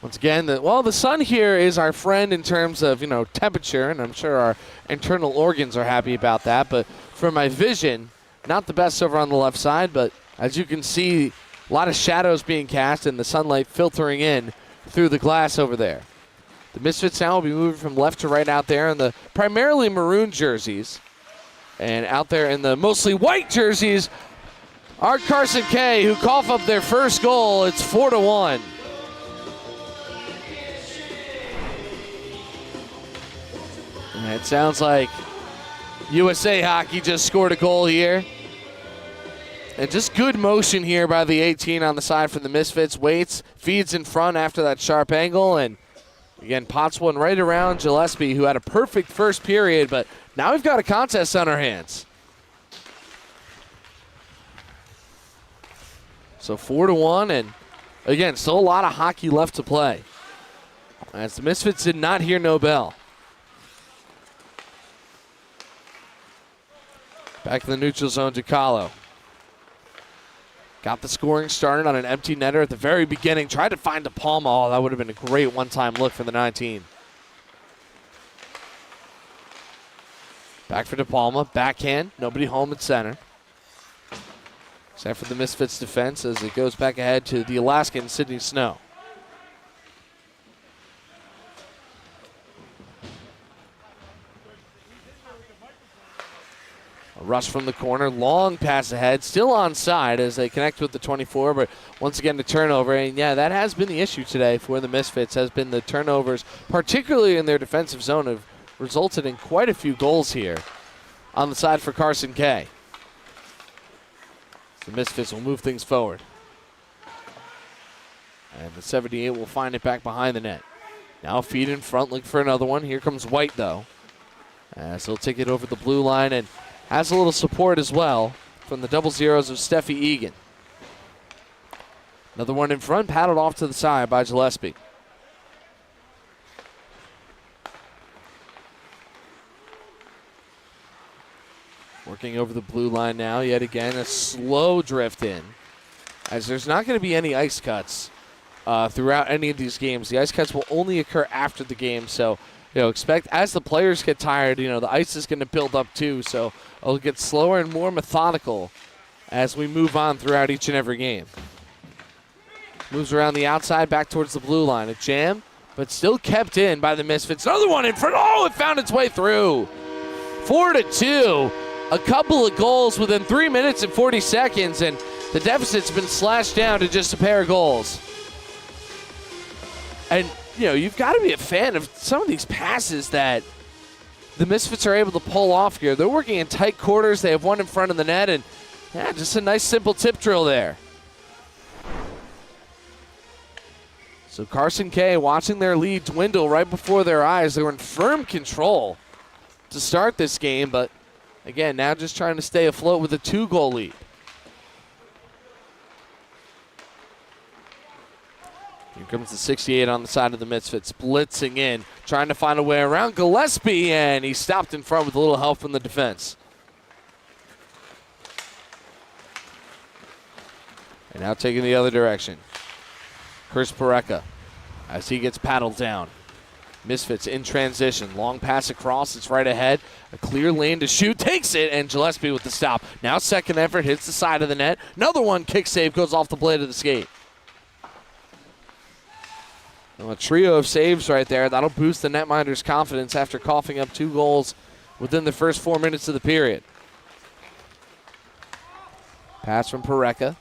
Once again, the sun here is our friend in terms of, temperature, and I'm sure our internal organs are happy about that. But for my vision, not the best over on the left side, but as you can see, a lot of shadows being cast and the sunlight filtering in through the glass over there. The Misfits now will be moving from left to right out there in the primarily maroon jerseys. And out there in the mostly white jerseys are Carson Kaye, who cough up their first goal. It's 4-1. And it sounds like USA Hockey just scored a goal here. And just good motion here by the 18 on the side for the Misfits. Waits, feeds in front after that sharp angle. And again, pots one right around Gillespie, who had a perfect first period. But now we've got a contest on our hands. So 4-1. And again, still a lot of hockey left to play, as the Misfits did not hear no bell. Back in the neutral zone, DiCarlo. Got the scoring started on an empty netter at the very beginning. Tried to find De Palma. Oh, that would have been a great one-time look for the 19. Back for De Palma. Backhand. Nobody home at center. Except for the Misfits defense as it goes back ahead to the Alaskan Sidney Snow. A rush from the corner, long pass ahead, still onside as they connect with the 24, but once again the turnover. And yeah, that has been the issue today for the Misfits, has been the turnovers, particularly in their defensive zone, have resulted in quite a few goals here on the side for Carson Kaye. The Misfits will move things forward. And the 78 will find it back behind the net. Now feed in front, looking for another one. Here comes White, though. As he'll take it over the blue line and has a little support as well from the double zeros of Steffi Egan. Another one in front, paddled off to the side by Gillespie. Working over the blue line now, yet again, a slow drift in, as there's not going to be any ice cuts throughout any of these games. The ice cuts will only occur after the game, so expect as the players get tired, the ice is going to build up too, so it'll get slower and more methodical as we move on throughout each and every game. Moves around the outside, back towards the blue line. A jam, but still kept in by the Misfits. Another one in front. Oh, it found its way through. 4-2. A couple of goals within 3 minutes and 40 seconds, and the deficit's been slashed down to just a pair of goals. And, you know, you've got to be a fan of some of these passes that the Misfits are able to pull off here. They're working in tight quarters. They have one in front of the net, and, yeah, just a nice simple tip drill there. So Carson Kaye watching their lead dwindle right before their eyes. They were in firm control to start this game, but again, now just trying to stay afloat with a 2-goal lead. Here comes the 68 on the side of the Misfits, blitzing in, trying to find a way around Gillespie, and he stopped in front with a little help from the defense. And now taking the other direction. Chris Parecka as he gets paddled down. Misfits in transition. Long pass across. It's right ahead. A clear lane to shoot. Takes it, and Gillespie with the stop. Now second effort. Hits the side of the net. Another one. Kick save. Goes off the blade of the skate. Well, a trio of saves right there. That'll boost the netminder's confidence after coughing up 2 goals within the first 4 minutes of the period. Pass from Parecka.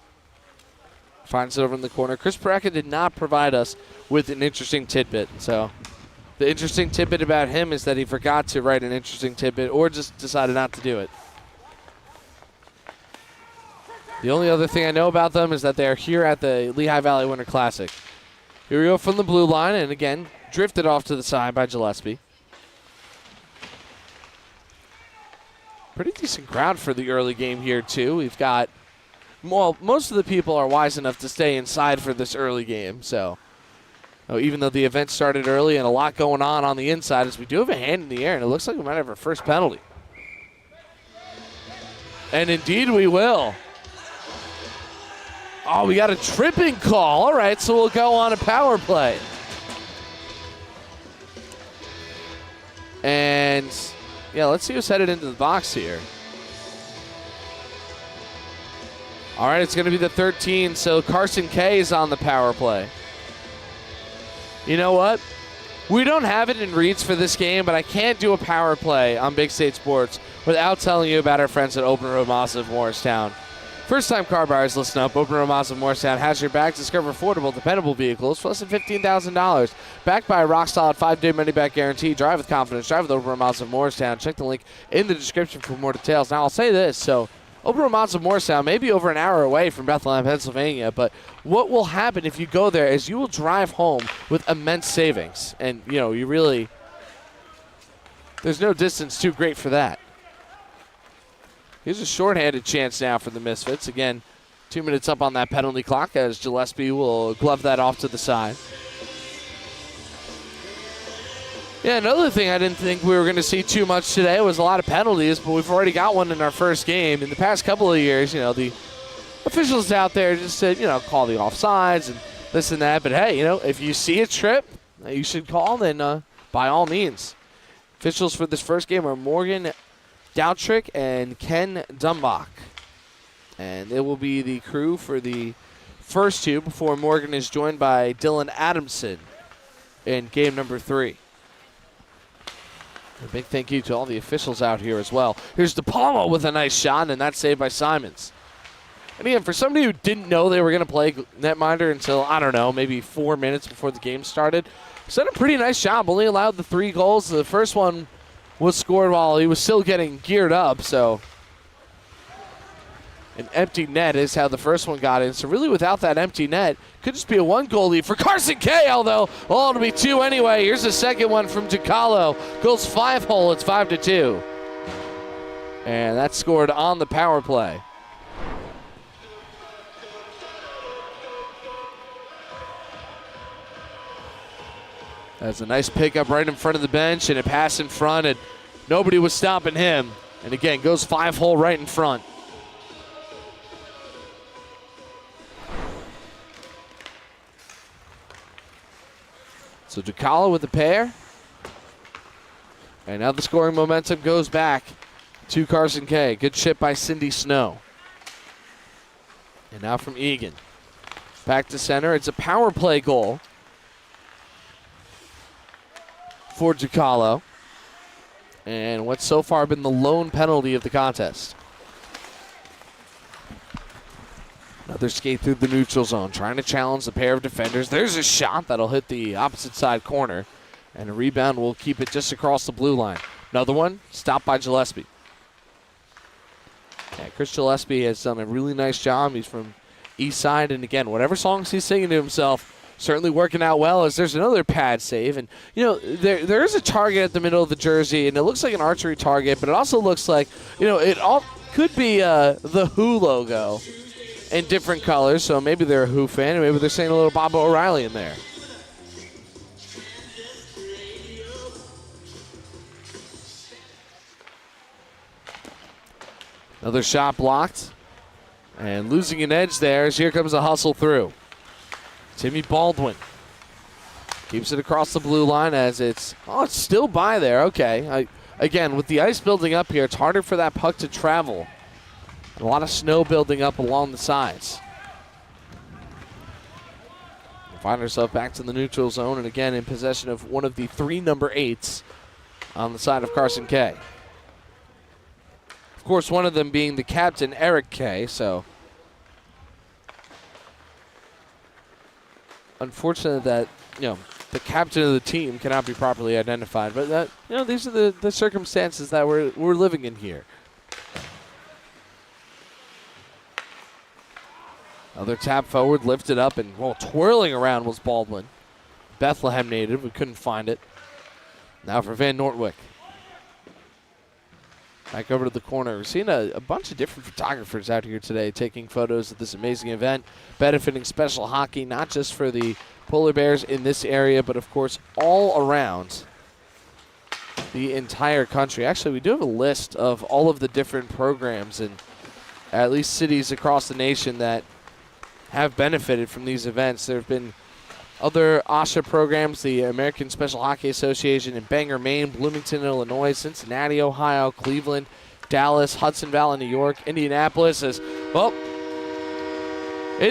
Finds it over in the corner. Chris Parecka did not provide us with an interesting tidbit. So the interesting tidbit about him is that he forgot to write an interesting tidbit or just decided not to do it. The only other thing I know about them is that they are here at the Lehigh Valley Winter Classic. Here we go from the blue line, and again, drifted off to the side by Gillespie. Pretty decent crowd for the early game here, too. We've got, well, most of the people are wise enough to stay inside for this early game, so even though the event started early and a lot going on the inside, as we do have a hand in the air, and it looks like we might have our first penalty. And indeed we will. Oh, we got a tripping call. All right, so we'll go on a power play. And, yeah, let's see who's headed into the box here. All right, it's going to be the 13, so Carson Kaye is on the power play. You know what? We don't have it in reads for this game, but I can't do a power play on Big State Sports without telling you about our friends at Open Road Mazda of Morristown. First-time car buyers, listen up. Open Road Mazda of Morristown has your back. Discover affordable, dependable vehicles for less than $15,000. Backed by a rock-solid 5-day money-back guarantee. Drive with confidence. Drive with Open Road Mazda of Morristown. Check the link in the description for more details. Now, I'll say this. So, Open Road Mazda of Morristown may be over an hour away from Bethlehem, Pennsylvania, but what will happen if you go there is you will drive home with immense savings. And, you know, you really, there's no distance too great for that. Here's a shorthanded chance now for the Misfits. Again, 2 minutes up on that penalty clock as Gillespie will glove that off to the side. Yeah, another thing I didn't think we were going to see too much today was a lot of penalties, but we've already got one in our first game. In the past couple of years, you know, the officials out there just said, you know, call the offsides and this and that. But, hey, you know, if you see a trip that you should call, then by all means. Officials for this first game are Morgan Doutrick and Ken Dumbach. And it will be the crew for the first two before Morgan is joined by Dylan Adamson in game number 3. A big thank you to all the officials out here as well. Here's DePalma with a nice shot, and that's saved by Simons. And again, for somebody who didn't know they were going to play netminder until, I don't know, maybe 4 minutes before the game started, he's done a pretty nice job. Only allowed the 3 goals. The first one was scored while he was still getting geared up, so an empty net is how the first one got in. So really without that empty net, could just be a 1-goal lead for Carson Kaye, although, oh, it'll be 2 anyway. Here's the second one from DiCarlo. Goes 5-hole, it's 5-2. And that's scored on the power play. That's a nice pickup right in front of the bench and a pass in front, and nobody was stopping him. And again, goes 5-hole right in front. So DiCarlo with the pair. And now the scoring momentum goes back to Carson Kaye. Good chip by Cindy Snow. And now from Egan. Back to center. It's a power play goal for DiCarlo. and what's so far been the lone penalty of the contest. Another skate through the neutral zone, trying to challenge the pair of defenders. There's a shot that'll hit the opposite side corner, and a rebound will keep it just across the blue line. Another one, stopped by Gillespie. Yeah, Chris Gillespie has done a really nice job. He's from East Side, and again, whatever songs he's singing to himself, certainly working out well. As there's another pad save, and there is a target at the middle of the jersey, and it looks like an archery target, but it also looks like it all could be the Who logo in different colors. So maybe they're a Who fan, and maybe they're saying a little Bob O'Reilly in there. Another shot blocked. And losing an edge there as here comes a hustle through. Timmy Baldwin keeps it across the blue line as it's still by there. Okay. Again, with the ice building up here, it's harder for that puck to travel. And a lot of snow building up along the sides. We find ourselves back to the neutral zone, and again in possession of one of the 3 number 8s on the side of Carson Kaye. Of course, one of them being the captain, Eric Kaye, so unfortunate that, the captain of the team cannot be properly identified, but that, these are the circumstances that we're living in here. Another tap forward, lifted up, and twirling around was Baldwin. Bethlehem native, we couldn't find it. Now for Van Nortwick. Back over to the corner. We're seeing a bunch of different photographers out here today taking photos of this amazing event, benefiting special hockey, not just for the Polar Bears in this area, but of course all around the entire country. Actually, we do have a list of all of the different programs in at least cities across the nation that have benefited from these events. There have been other OSHA programs, the American Special Hockey Association in Bangor, Maine, Bloomington, Illinois, Cincinnati, Ohio, Cleveland, Dallas, Hudson Valley, New York, Indianapolis. In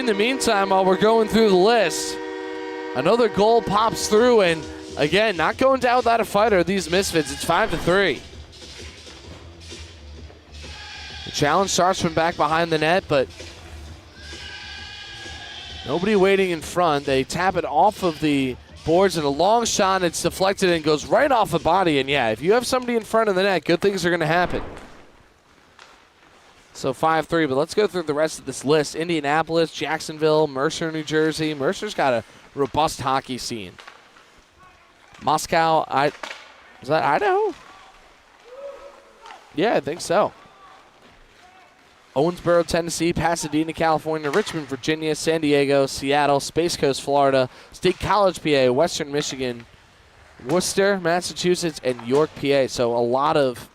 the meantime, while we're going through the list, another goal pops through, and again, not going down without a fighter, these Misfits. It's 5-3. The challenge starts from back behind the net, but nobody waiting in front. They tap it off of the boards, and a long shot. It's deflected and goes right off the body. And yeah, if you have somebody in front of the net, good things are going to happen. So 5-3, but let's go through the rest of this list. Indianapolis, Jacksonville, Mercer, New Jersey. Mercer's got a robust hockey scene. Moscow, is that Idaho? Yeah, I think so. Owensboro, Tennessee, Pasadena, California, Richmond, Virginia, San Diego, Seattle, Space Coast, Florida, State College, PA, Western Michigan, Worcester, Massachusetts, and York, PA. So a lot of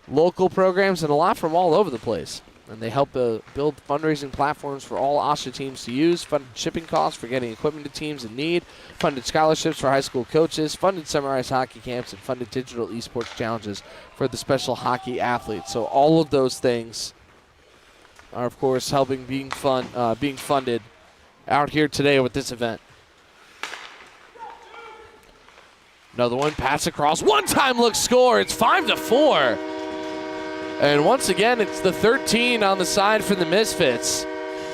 local programs and a lot from all over the place. And they help build fundraising platforms for all OSHA teams to use, funded shipping costs for getting equipment to teams in need, funded scholarships for high school coaches, funded summer ice hockey camps, and funded digital esports challenges for the special hockey athletes. So all of those things are, of course, helping being funded out here today with this event. Another one, pass across, one-time look, score. It's 5-4. And once again, it's the 13 on the side for the Misfits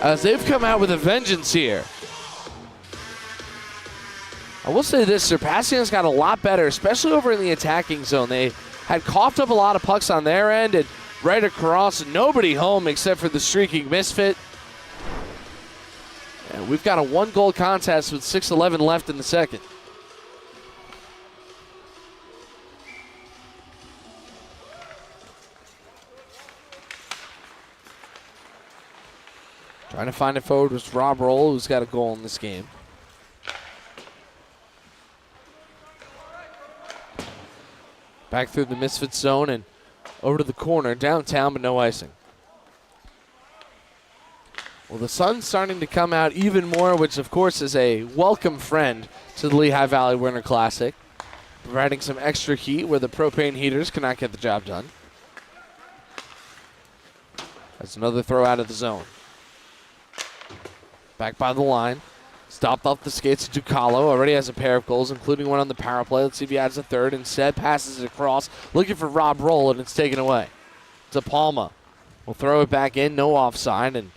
as they've come out with a vengeance here. I will say this, Serpassian's got a lot better, especially over in the attacking zone. They had coughed up a lot of pucks on their end, and right across, nobody home except for the streaking Misfit. And we've got a 1-goal contest with 6:11 left in the second. Trying to find it forward was Rob Roll, who's got a goal in this game. Back through the Misfits zone and over to the corner, downtown, but no icing. Well, the sun's starting to come out even more, which, of course, is a welcome friend to the Lehigh Valley Winter Classic, providing some extra heat where the propane heaters cannot get the job done. That's another throw out of the zone. Back by the line. Stopped off the skates of Ducalo. Already has a pair of goals, including one on the power play. Let's see if he adds a third. Instead, passes it across. Looking for Rob Roll, and it's taken away. De Palma will throw it back in. No offside, and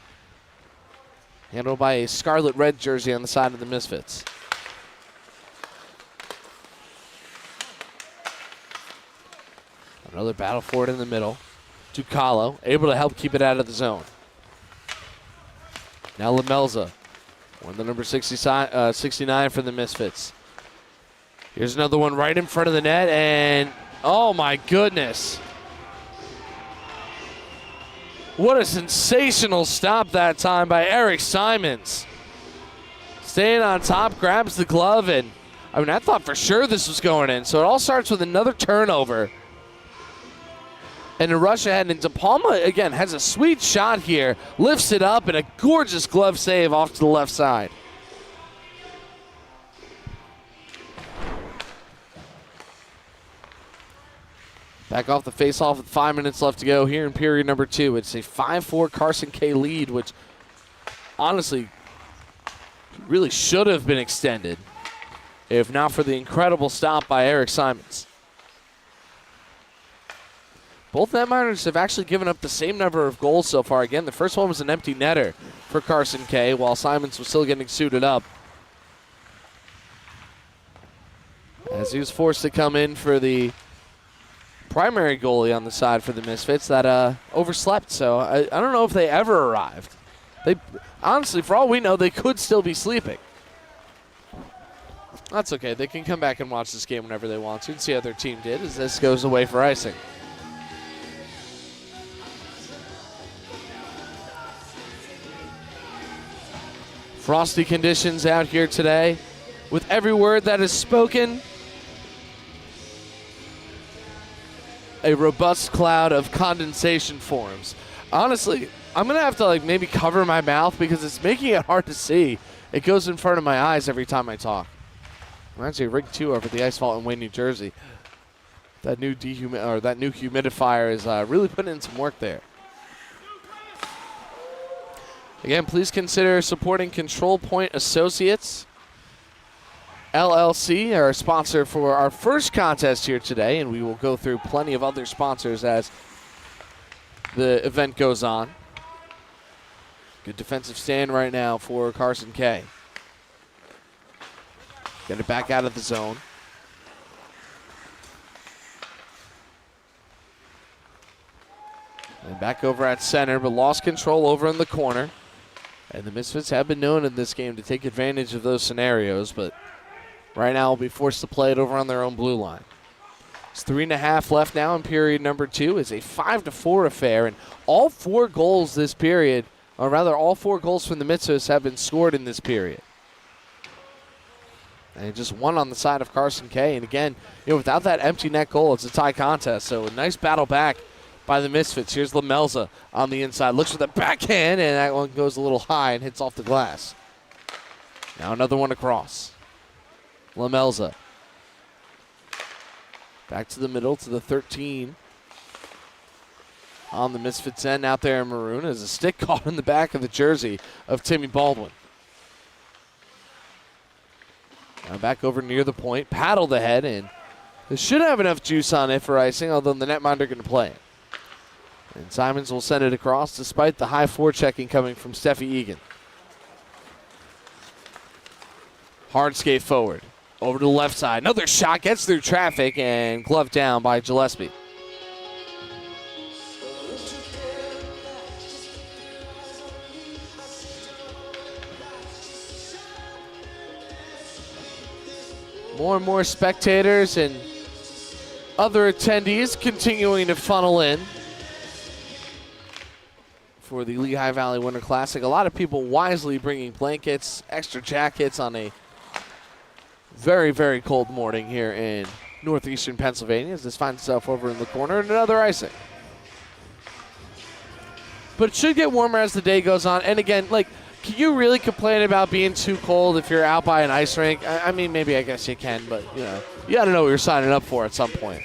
handled by a scarlet red jersey on the side of the Misfits. Another battle for it in the middle. Ducalo able to help keep it out of the zone. Now Lamelza, one of the number 69 for the Misfits. Here's another one right in front of the net, and oh my goodness. What a sensational stop that time by Eric Simons. Staying on top, grabs the glove, and I thought for sure this was going in. So it all starts with another turnover. And a rush ahead, and De Palma, again, has a sweet shot here. Lifts it up, and a gorgeous glove save off to the left side. Back off the face-off with 5 minutes left to go here in period number 2. It's a 5-4 Carson Kaye lead, which honestly really should have been extended if not for the incredible stop by Eric Simons. Both netminders have actually given up the same number of goals so far. Again, the first one was an empty netter for Carson Kaye while Simons was still getting suited up. As he was forced to come in for the primary goalie on the side for the Misfits that overslept. So I don't know if they ever arrived. They honestly, for all we know, they could still be sleeping. That's okay. They can come back and watch this game whenever they want to and see how their team did as this goes away for icing. Frosty conditions out here today. With every word that is spoken, a robust cloud of condensation forms. Honestly, I'm going to have to maybe cover my mouth because it's making it hard to see. It goes in front of my eyes every time I talk. Reminds me of Rink 2 over at the Ice Vault in Wayne, New Jersey. That new humidifier is really putting in some work there. Again, please consider supporting Control Point Associates, LLC, our sponsor for our first contest here today, and we will go through plenty of other sponsors as the event goes on. Good defensive stand right now for Carson Kaye. Get it back out of the zone. And back over at center, but lost control over in the corner. And the Misfits have been known in this game to take advantage of those scenarios, but right now will be forced to play it over on their own blue line. It's 3.5 left now in period number 2. It's a 5-4 affair, and all 4 goals this period, or rather all 4 goals from the Misfits have been scored in this period. And just one on the side of Carson Kaye. And again, without that empty net goal, it's a tie contest. So a nice battle back by the Misfits. Here's Lamelza on the inside. Looks for the backhand, and that one goes a little high and hits off the glass. Now another one across. Lamelza. Back to the middle to the 13. On the Misfits end out there in maroon as a stick caught in the back of the jersey of Timmy Baldwin. Now back over near the point. Paddled ahead, and they should have enough juice on it for icing, although the netminder going to play it. And Simons will send it across despite the high forechecking coming from Steffi Egan. Hard skate forward. Over to the left side. Another shot gets through traffic and gloved down by Gillespie. More and more spectators and other attendees continuing to funnel in for the Lehigh Valley Winter Classic. A lot of people wisely bringing blankets, extra jackets on a very, very cold morning here in northeastern Pennsylvania as this finds itself over in the corner and another icing. But it should get warmer as the day goes on. And again, can you really complain about being too cold if you're out by an ice rink? I mean, maybe I guess you can, but, you got to know what you're signing up for at some point.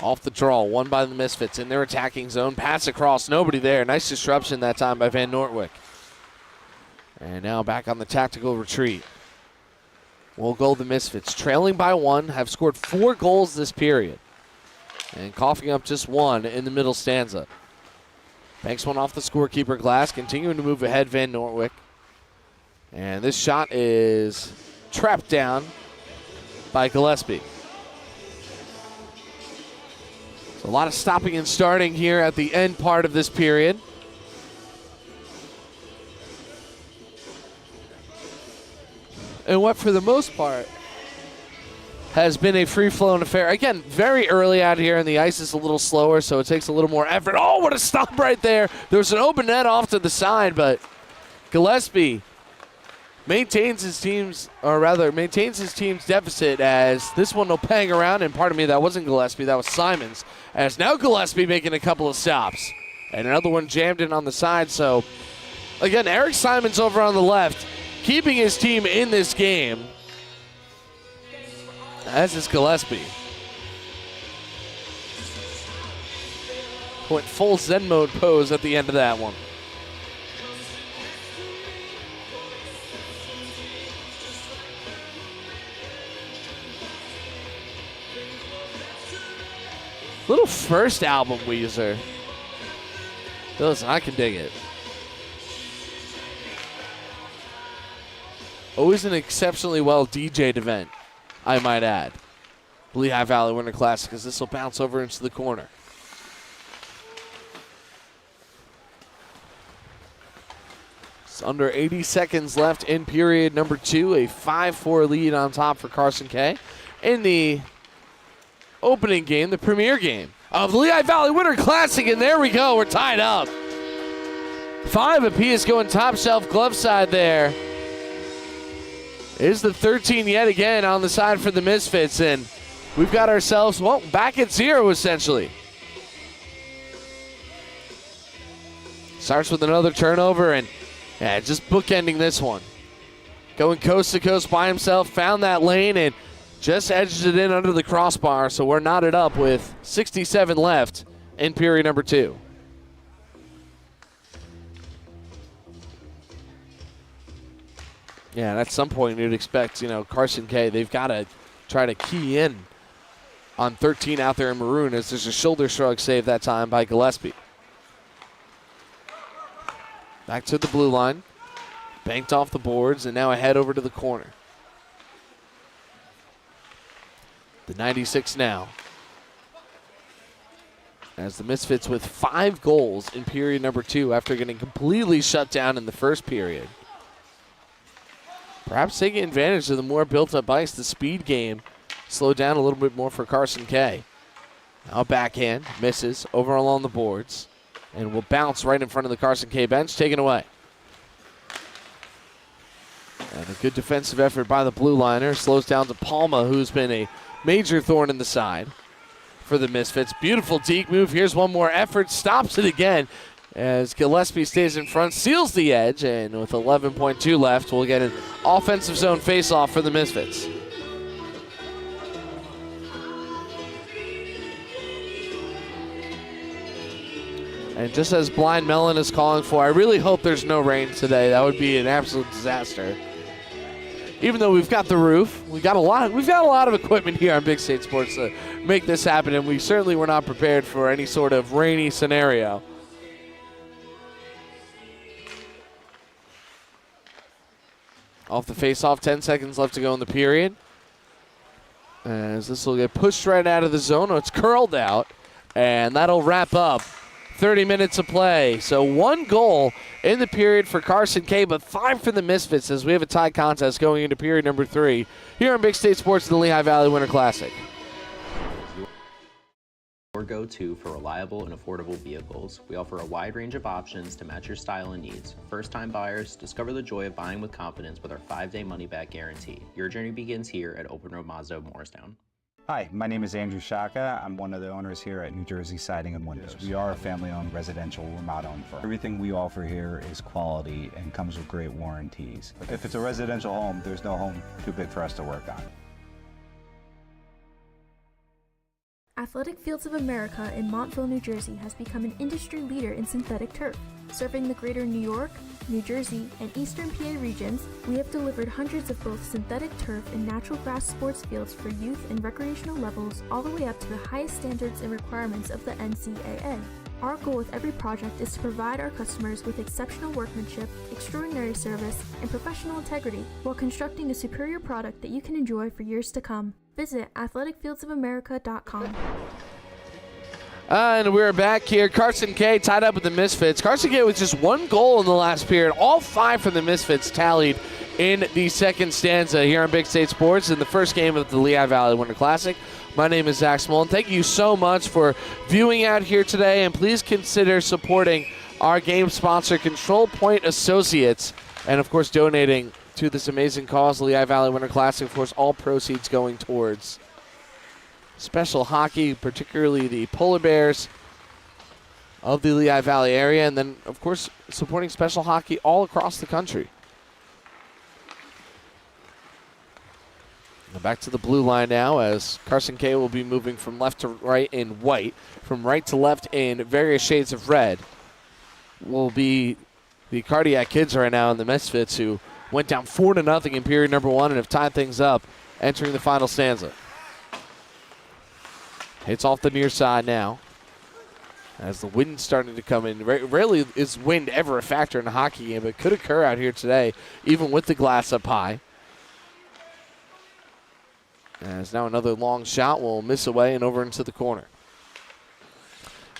Off the draw, one by the Misfits in their attacking zone. Pass across, nobody there. Nice disruption that time by Van Nortwick. And now back on the tactical retreat. We'll go the Misfits. Trailing by 1, have scored 4 goals this period. And coughing up just 1 in the middle stanza. Banks one off the scorekeeper glass, continuing to move ahead Van Nortwick. And this shot is trapped down by Gillespie. So a lot of stopping and starting here at the end part of this period. And what, for the most part, has been a free-flowing affair. Again, very early out here, and the ice is a little slower, so it takes a little more effort. Oh, what a stop right there. There's an open net off to the side, but Gillespie maintains his team's deficit as this one will pang around. And pardon me, that wasn't Gillespie, that was Simons. As now Gillespie making a couple of stops. And another one jammed in on the side. So, again, Eric Simons over on the left, keeping his team in this game, as is Gillespie. Went full Zen mode pose at the end of that one. Little first album Weezer. Listen, I can dig it. Always an exceptionally well DJ'd event, I might add. Lehigh Valley Winter Classic, as this will bounce over into the corner. It's under 80 seconds left in period number 2. A 5-4 lead on top for Carson Kaye in the opening game, the premier game of the Lehigh Valley Winter Classic. And there we go, we're tied up. 5 apiece going top shelf glove side there. Is the 13 yet again on the side for the Misfits, and we've got ourselves, well, back at 0 essentially. Starts with another turnover, and just bookending this one. Going coast to coast by himself, found that lane, and just edged it in under the crossbar, so we're knotted up with 67 left in period number 2. Yeah, and at some point you'd expect, Carson Kaye, they've got to try to key in on 13 out there in maroon, as there's a shoulder shrug save that time by Gillespie. Back to the blue line. Banked off the boards, and now ahead over to the corner. The 96 now. As the Misfits with 5 goals in period number 2 after getting completely shut down in the first period. Perhaps taking advantage of the more built-up ice, the speed game slowed down a little bit more for Carson Kaye. Now backhand, misses, over along the boards, and will bounce right in front of the Carson Kaye bench, taken away. And a good defensive effort by the blue liner, slows down to Palma, who's been a major thorn in the side for the Misfits. Beautiful deke move, here's one more effort, stops it again, as Gillespie stays in front, seals the edge, and with 11.2 left, we'll get an offensive zone face-off for the Misfits. And just as Blind Melon is calling for, I really hope there's no rain today. That would be an absolute disaster. Even though we've got the roof, we've got a lot of equipment here on Big State Sports to make this happen, and we certainly were not prepared for any sort of rainy scenario. Off the face-off, 10 seconds left to go in the period. As this will get pushed right out of the zone. Oh, it's curled out, and that'll wrap up 30 minutes of play. So 1 goal in the period for Carson Kaye, but 5 for the Misfits as we have a tie contest going into period number 3 here on Big State Sports in the Lehigh Valley Winter Classic. Your go-to for reliable and affordable vehicles. We offer a wide range of options to match your style and needs. First-time buyers, discover the joy of buying with confidence with our 5-day money-back guarantee. Your journey begins here at Open Road Mazda of Morristown. Hi, my name is Andrew Shaka. I'm one of the owners here at New Jersey Siding and Windows. We are a family-owned residential remodeling firm. Everything we offer here is quality and comes with great warranties. If it's a residential home, there's no home too big for us to work on. Athletic Fields of America in Montville, New Jersey has become an industry leader in synthetic turf. Serving the greater New York, New Jersey, and Eastern PA regions, we have delivered hundreds of both synthetic turf and natural grass sports fields for youth and recreational levels all the way up to the highest standards and requirements of the NCAA. Our goal with every project is to provide our customers with exceptional workmanship, extraordinary service, and professional integrity while constructing a superior product that you can enjoy for years to come. Visit athleticfieldsofamerica.com. And we're back here. Carson Kaye tied up with the Misfits. Carson Kaye with just one goal in the last period. All 5 from the Misfits tallied in the second stanza here on Big State Sports in the first game of the Lehigh Valley Winter Classic. My name is Zach Smolin. Thank you so much for viewing out here today, and please consider supporting our game sponsor, Control Point Associates, and of course donating to this amazing cause, the Lehigh Valley Winter Classic. Of course, all proceeds going towards special hockey, particularly the Polar Bears of the Lehigh Valley area, and then, of course, supporting special hockey all across the country. Now back to the blue line now as Carson Kaye will be moving from left to right in white, from right to left in various shades of red. Will be the Cardiac Kids right now and the Misfits, who went down 4-0 in period number 1 and have tied things up entering the final stanza. Hits off the near side now as the wind starting to come in. Rarely is wind ever a factor in a hockey game, but it could occur out here today, even with the glass up high. As now another long shot will miss away and over into the corner.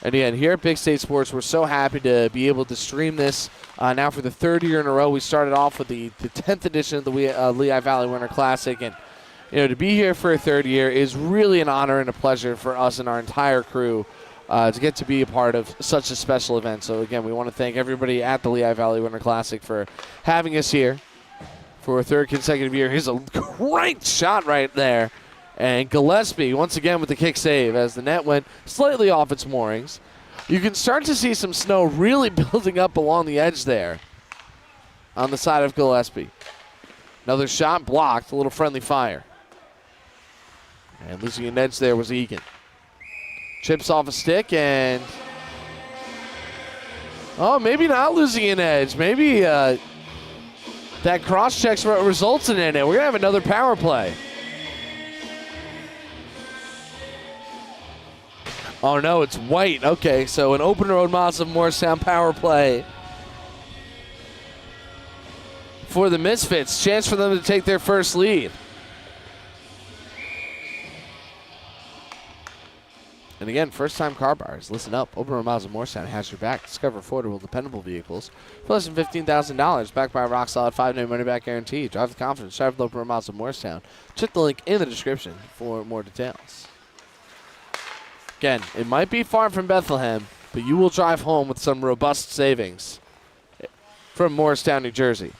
And again, here at Big State Sports, we're so happy to be able to stream this now for the 3rd year in a row. We started off with the 10th edition of the Lehigh Valley Winter Classic, and to be here for a 3rd year is really an honor and a pleasure for us and our entire crew to get to be a part of such a special event. So again, we want to thank everybody at the Lehigh Valley Winter Classic for having us here for a 3rd consecutive year. Here's a great shot right there. And Gillespie once again with the kick save as the net went slightly off its moorings. You can start to see some snow really building up along the edge there on the side of Gillespie. Another shot blocked, a little friendly fire. And losing an edge there was Egan. Chips off a stick and... oh, maybe not losing an edge. Maybe that cross-check results in it. We're going to have another power play. Oh, no, it's White. Okay, so an open road Miles of Morristown power play for the Misfits. Chance for them to take their first lead. And again, first-time car buyers, listen up. Open road Miles of Morristown has your back. Discover affordable, dependable vehicles for less than $15,000. Backed by a rock-solid 5-day money-back guarantee. Drive with confidence. Drive with Open road Miles of Morristown. Check the link in the description for more details. Again, it might be far from Bethlehem, but you will drive home with some robust savings from Morristown, New Jersey,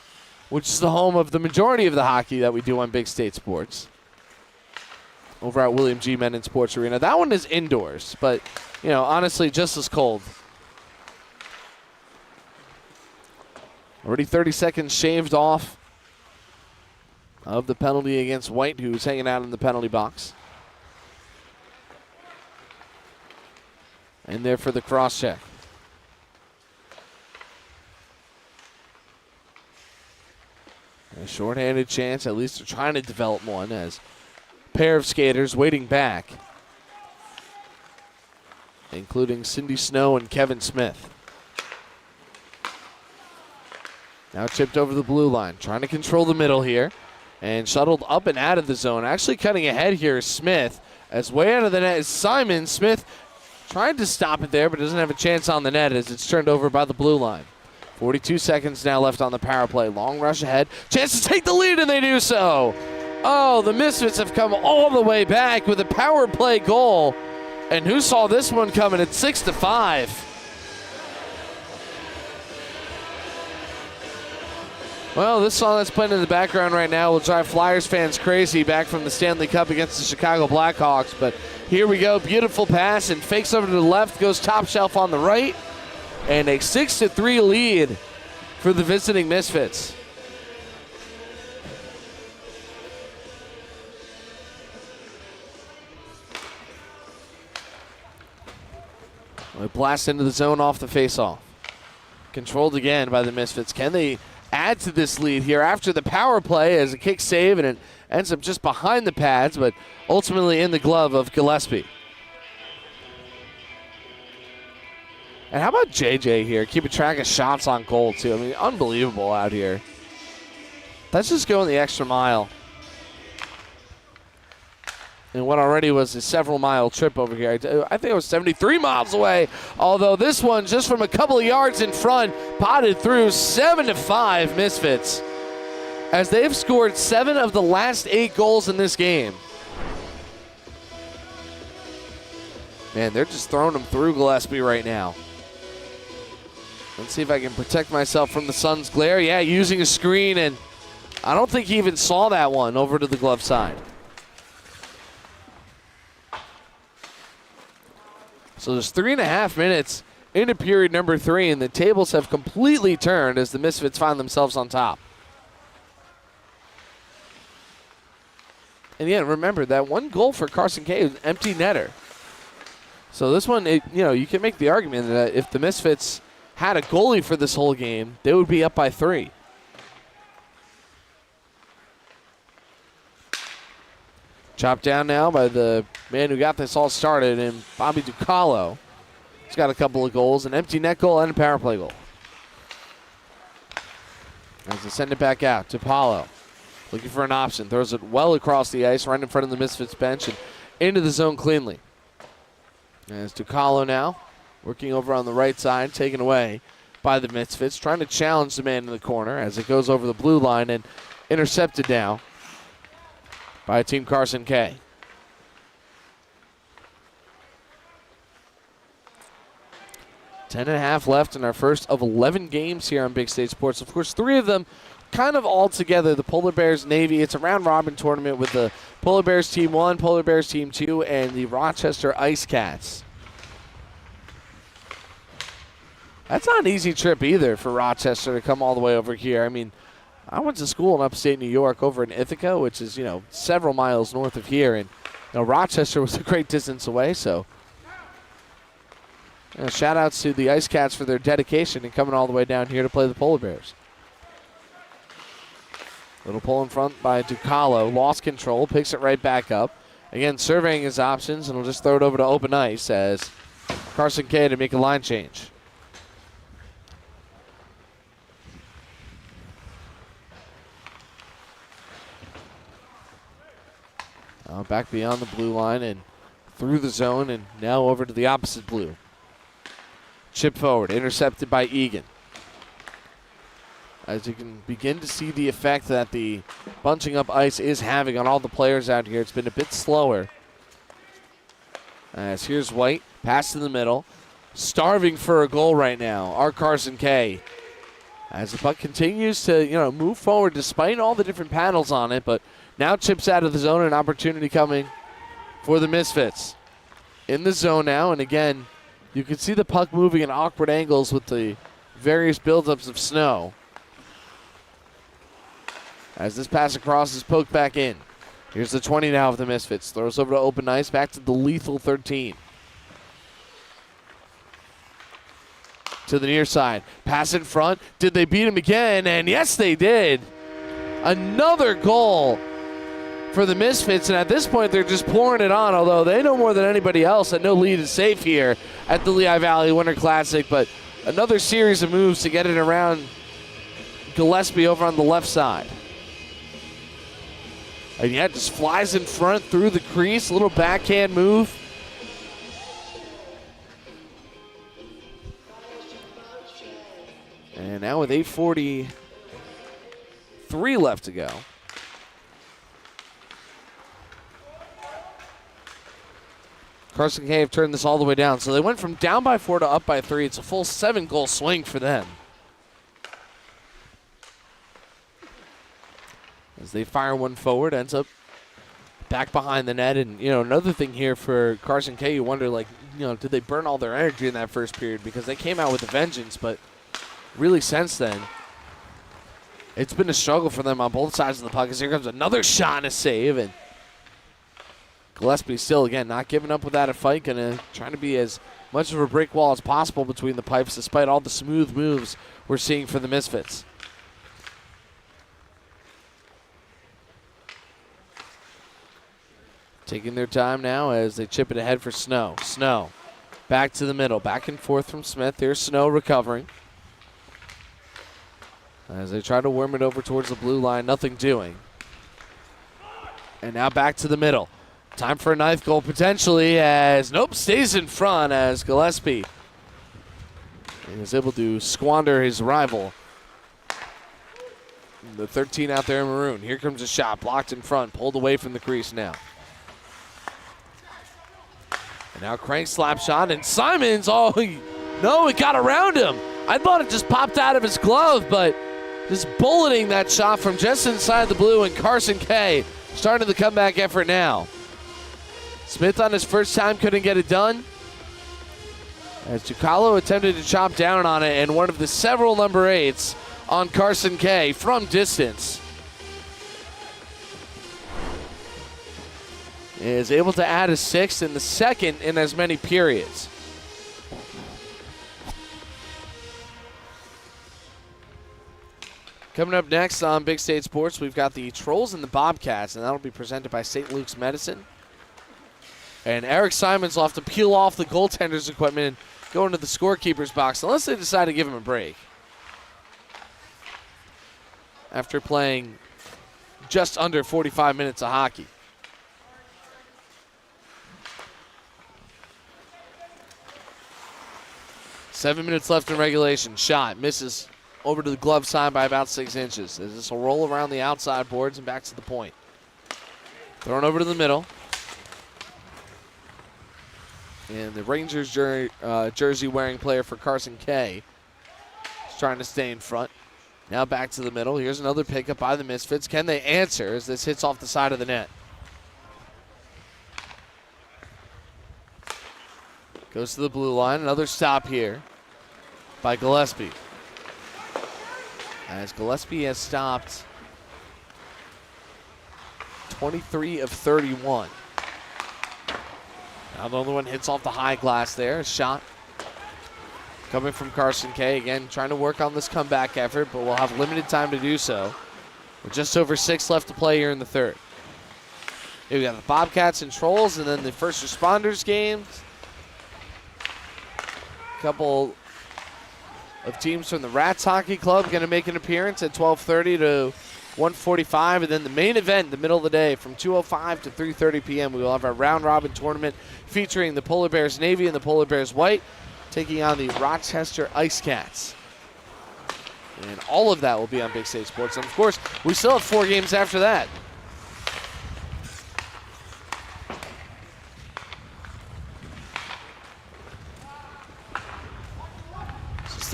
which is the home of the majority of the hockey that we do on Big State Sports over at William G. Menon Sports Arena. That one is indoors, but, honestly, just as cold. Already 30 seconds shaved off of the penalty against White, who's hanging out in the penalty box. And there for the cross check. A shorthanded chance, at least they're trying to develop one, as a pair of skaters waiting back, including Cindy Snow and Kevin Smith. Now chipped over the blue line, trying to control the middle here, and shuttled up and out of the zone. Actually cutting ahead here is Smith, as way out of the net is Simon. Smith tried to stop it there, but doesn't have a chance on the net as it's turned over by the blue line. 42 seconds now left on the power play. Long rush ahead. Chance to take the lead, and they do so. Oh, the Misfits have come all the way back with a power play goal. And who saw this one coming at 6-5? Well, this song that's playing in the background right now will drive Flyers fans crazy back from the Stanley Cup against the Chicago Blackhawks, but here we go. Beautiful pass and fakes over to the left, goes top shelf on the right, and a 6-3 lead for the visiting Misfits. They blast into the zone off the faceoff. Controlled again by the Misfits. Can they add to this lead here after the power play as a kick save, and it ends up just behind the pads, but ultimately in the glove of Gillespie. And how about JJ here? Keeping track of shots on goal, too. I mean, unbelievable out here. That's just going the extra mile. And what already was a several-mile trip over here. I think it was 73 miles away, although this one, just from a couple of yards in front, potted through 7-5 Misfits, as they've scored 7 of the last 8 goals in this game. Man, they're just throwing them through Gillespie right now. Let's see if I can protect myself from the sun's glare. Yeah, using a screen, and I don't think he even saw that one over to the glove side. So there's 3.5 minutes into period number 3, and the tables have completely turned as the Misfits find themselves on top. And yeah, remember that one goal for Carson Kaye was an empty netter. So this one, you can make the argument that if the Misfits had a goalie for this whole game, they would be up by 3. Chopped down now by the man who got this all started, and Bobby Ducalo. He's got a couple of goals, an empty net goal and a power play goal. As they send it back out to Paulo. Looking for an option. Throws it well across the ice, right in front of the Misfits bench, and into the zone cleanly. As Ducalo now working over on the right side, taken away by the Misfits, trying to challenge the man in the corner as it goes over the blue line and intercepted now by Team Carson Kaye. Ten and a half left in our first of 11 games here on Big State Sports. Of course, 3 of them kind of all together. The Polar Bears Navy. It's a round-robin tournament with the Polar Bears Team 1, Polar Bears Team 2, and the Rochester Ice Cats. That's not an easy trip either for Rochester to come all the way over here. I mean, I went to school in upstate New York over in Ithaca, which is, several miles north of here. And, Rochester was a great distance away. So, shout outs to the Ice Cats for their dedication and coming all the way down here to play the Polar Bears. Little pull in front by Ducalo. Lost control, picks it right back up. Again, surveying his options, and will just throw it over to open ice as Carson Kaye to make a line change. Back beyond the blue line and through the zone, and now over to the opposite blue. Chip forward, intercepted by Egan. As you can begin to see the effect that the bunching up ice is having on all the players out here. It's been a bit slower. As here's White, pass in the middle. Starving for a goal right now, our Carson Kaye. As the puck continues to, move forward despite all the different paddles on it, but now chips out of the zone, an opportunity coming for the Misfits. In the zone now, and again, you can see the puck moving at awkward angles with the various buildups of snow. As this pass across is poked back in. Here's the 20 now of the Misfits. Throws over to open ice, back to the lethal 13. To the near side. Pass in front. Did they beat him again? And yes, they did. Another goal for the Misfits, and at this point they're just pouring it on, although they know more than anybody else that no lead is safe here at the Lehigh Valley Winter Classic. But another series of moves to get it around Gillespie over on the left side. And yeah, just flies in front through the crease, a little backhand move. And now with 8:43 left to go. Carson Kaye have turned this all the way down. So they went from down by 4 to up by 3. It's a full 7-goal swing for them. As they fire one forward, ends up back behind the net. And, another thing here for Carson Kaye, you wonder, did they burn all their energy in that first period? Because they came out with a vengeance, but really since then, it's been a struggle for them on both sides of the puck. As here comes another shot and a save, and Gillespie still, again, not giving up without a fight, trying to be as much of a brick wall as possible between the pipes, despite all the smooth moves we're seeing for the Misfits. Taking their time now as they chip it ahead for Snow. Snow back to the middle, back and forth from Smith. Here's Snow recovering. As they try to worm it over towards the blue line, nothing doing. And now back to the middle. Time for a ninth goal potentially as, nope, stays in front as Gillespie is able to squander his rival. The 13 out there in maroon. Here comes a shot, blocked in front, pulled away from the crease now. And now Crank slap shot, and Simons, no, it got around him. I thought it just popped out of his glove, but just bulleting that shot from just inside the blue, and Carson Kaye starting the comeback effort now. Smith on his first time couldn't get it done, as Ducalo attempted to chop down on it, and one of the several number 8s on Carson Kaye from distance is able to add a 6th and the second in as many periods. Coming up next on Big State Sports, we've got the Trolls and the Bobcats, and that'll be presented by St. Luke's Medicine. And Eric Simons will have to peel off the goaltender's equipment and go into the scorekeeper's box, unless they decide to give him a break. After playing just under 45 minutes of hockey. Seven minutes left in regulation. Shot misses over to the glove side by about 6 inches. This will roll around the outside boards and back to the point. Thrown over to the middle. And the Rangers jersey-wearing player for Carson Kaye is trying to stay in front. Now back to the middle. Here's another pickup by the Misfits. Can they answer as this hits off the side of the net? Goes to the blue line. Another stop here by Gillespie. As Gillespie has stopped 23 of 31. Now the other one hits off the high glass there. A shot coming from Carson Kaye. Again, trying to work on this comeback effort, but we'll have limited time to do so. With just over 6 left to play here in the third. Here we got the Bobcats and Trolls, and then the first responders games. A couple of teams from the Rats Hockey Club going to make an appearance at 12:30 to 1:45, and then the main event in the middle of the day from 2:05 to 3:30 p.m. We will have our round-robin tournament featuring the Polar Bears Navy and the Polar Bears White taking on the Rochester Ice Cats. And all of that will be on Big State Sports. And, of course, we still have 4 games after that.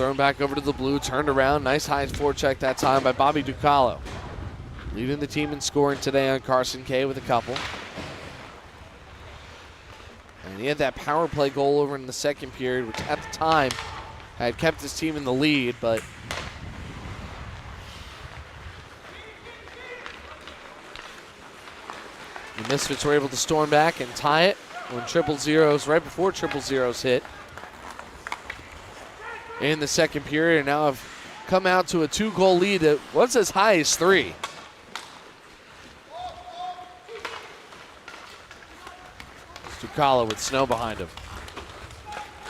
Thrown back over to the blue, turned around. Nice high forecheck that time by Bobby Ducalo. Leading the team in scoring today on Carson Kaye with a couple. And he had that power play goal over in the second period, which at the time had kept his team in the lead, but the Misfits were able to storm back and tie it when right before triple zeros hit in the second period, and now have come out to a 2-goal lead that was as high as 3. Ducalo with Snow behind him.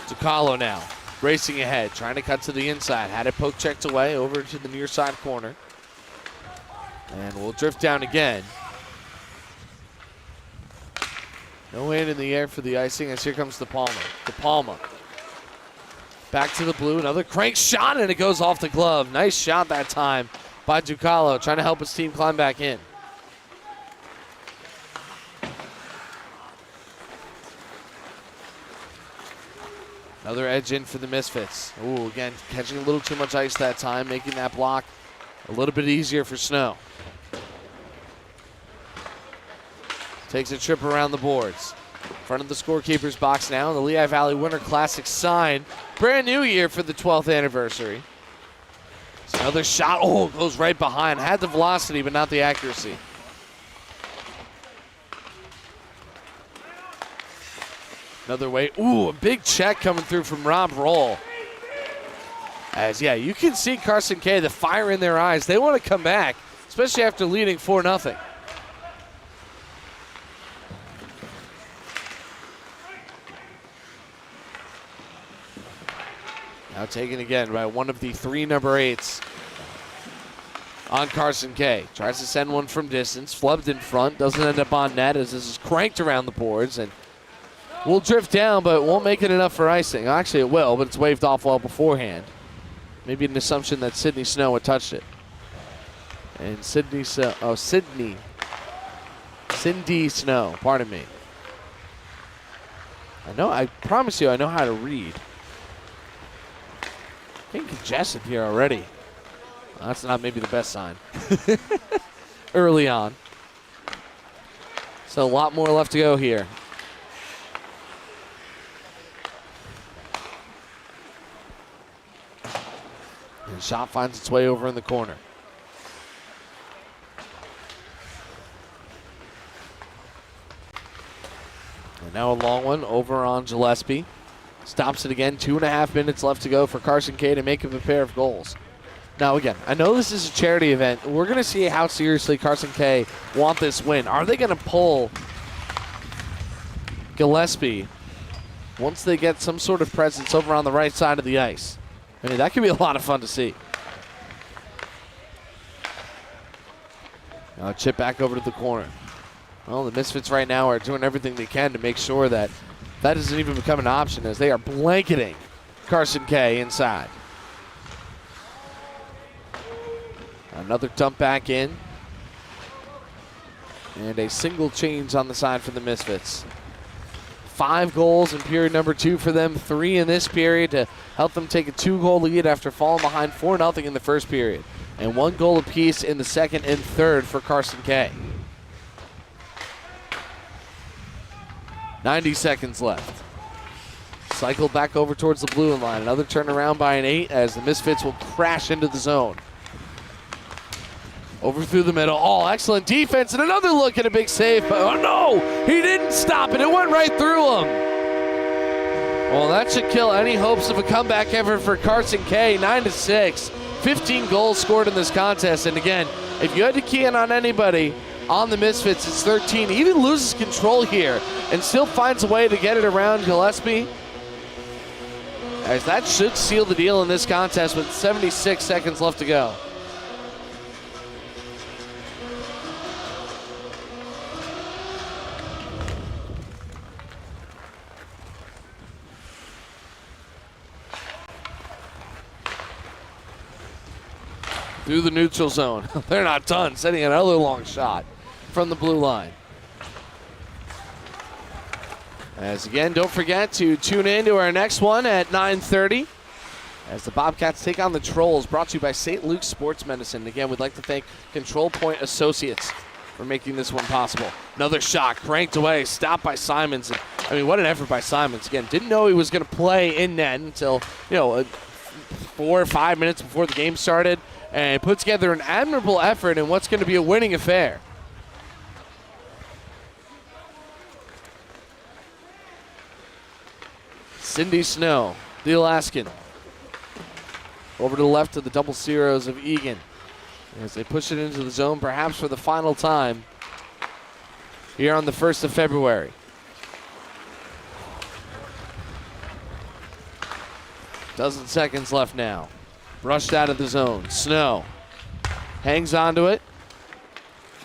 Ducalo now racing ahead, trying to cut to the inside. Had it poke checked away over to the near side corner. And will drift down again. No hand in the air for the icing as here comes De Palma. De Palma. Back to the blue, another crank shot, and it goes off the glove. Nice shot that time by Ducalo, trying to help his team climb back in. Another edge in for the Misfits. Ooh, again, catching a little too much ice that time, making that block a little bit easier for Snow. Takes a trip around the boards. In front of the scorekeeper's box now, the Lehigh Valley Winter Classic sign. Brand new year for the 12th anniversary. So another shot, goes right behind. Had the velocity, but not the accuracy. Another way. Ooh, a big check coming through from Rob Roll. As, yeah, you can see Carson Kaye, the fire in their eyes. They want to come back, especially after leading 4-0. Now taken again by one of the 3 number 8s on Carson Kaye. Tries to send one from distance. Flubbed in front. Doesn't end up on net as this is cranked around the boards. And will drift down, but won't make it enough for icing. Actually, it will, but it's waved off well beforehand. Maybe an assumption that Sydney Snow had touched it. And Cindy Snow, pardon me. I promise you I know how to read. Getting congested here already. Well, that's not maybe the best sign. Early on. So a lot more left to go here. And the shot finds its way over in the corner. And now a long one over on Gillespie. Stops it again. 2.5 minutes left to go for Carson Kaye to make up a pair of goals. Now again, I know this is a charity event. We're going to see how seriously Carson Kaye want this win. Are they going to pull Gillespie once they get some sort of presence over on the right side of the ice? I mean, that could be a lot of fun to see. Now chip back over to the corner. Well, the Misfits right now are doing everything they can to make sure that doesn't even become an option as they are blanketing Carson Kaye inside. Another dump back in. And a single change on the side for the Misfits. 5 goals in period number 2 for them, 3 in this period to help them take a 2-goal lead after falling behind 4-0 in the first period. And 1 goal apiece in the second and third for Carson Kaye. 90 seconds left. Cycled back over towards the blue line. Another turnaround by an 8 as the Misfits will crash into the zone. Over through the middle. Oh, excellent defense and another look at a big save. But oh no, he didn't stop it. It went right through him. Well, that should kill any hopes of a comeback effort for Carson Kaye. 9-6. 15 goals scored in this contest. And again, if you had to key in on anybody on the Misfits, it's 13. He even loses control here and still finds a way to get it around Gillespie. As that should seal the deal in this contest with 76 seconds left to go. Through the neutral zone. They're not done. Sending another long shot from the blue line. As again, don't forget to tune in to our next one at 9:30 as the Bobcats take on the Trolls, brought to you by St. Luke's Sports Medicine. Again, we'd like to thank Control Point Associates for making this one possible. Another shot cranked away, stopped by Simons. I mean, what an effort by Simons. Again, didn't know he was going to play in net until, 4 or 5 minutes before the game started, and put together an admirable effort in what's going to be a winning affair. Cindy Snow, the Alaskan. Over to the left of the double zeros of Egan. As they push it into the zone, perhaps for the final time here on the 1st of February. Dozen seconds left now. Rushed out of the zone. Snow hangs onto it.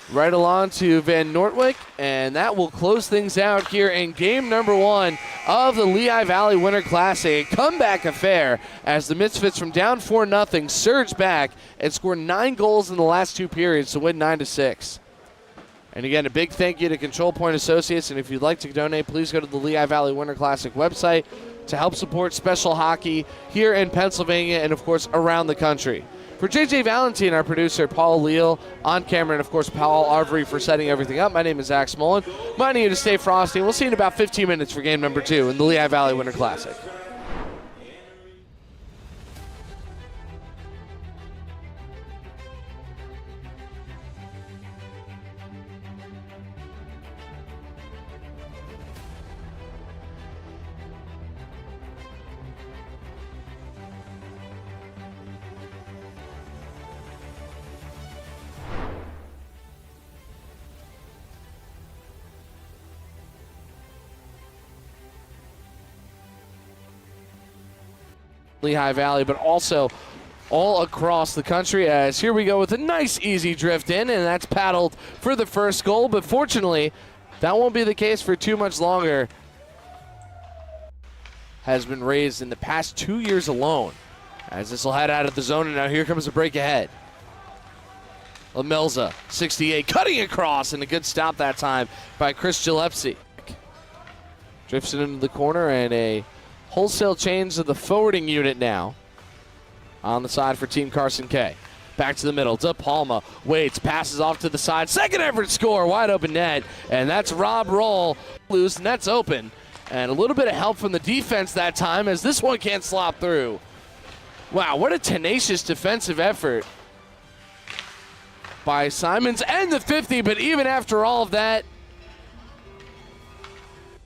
Right along to Van Noordwijk, and that will close things out here in game number 1 of the Lehigh Valley Winter Classic. A comeback affair as the Misfits from down 4-0 surge back and score 9 goals in the last 2 periods to win 9-6. And again, a big thank you to Control Point Associates, and if you'd like to donate, please go to the Lehigh Valley Winter Classic website to help support special hockey here in Pennsylvania and, of course, around the country. For JJ Valentine, our producer, Paul Leal, on camera, and of course, Paul Arvery for setting everything up. My name is Zach Smolin. Reminding you to stay frosty. We'll see you in about 15 minutes for game number 2 in the Lehigh Valley Winter Classic. Lehigh Valley, but also all across the country, as here we go with a nice easy drift in, and that's paddled for the first goal. But fortunately, that won't be the case for too much longer. Has been raised in the past 2 years alone, as this will head out of the zone, and now here comes a break ahead. Lamelza, 68, cutting across, and a good stop that time by Chris Gillespie. Drifts it into the corner, and a wholesale change of the forwarding unit now on the side for Team Carson Kaye. Back to the middle, to Palma, waits, passes off to the side, second effort score, wide open net, and that's Rob Roll. Loose, net's open, and a little bit of help from the defense that time, as this one can't slop through. Wow, what a tenacious defensive effort by Simons and the 50, but even after all of that,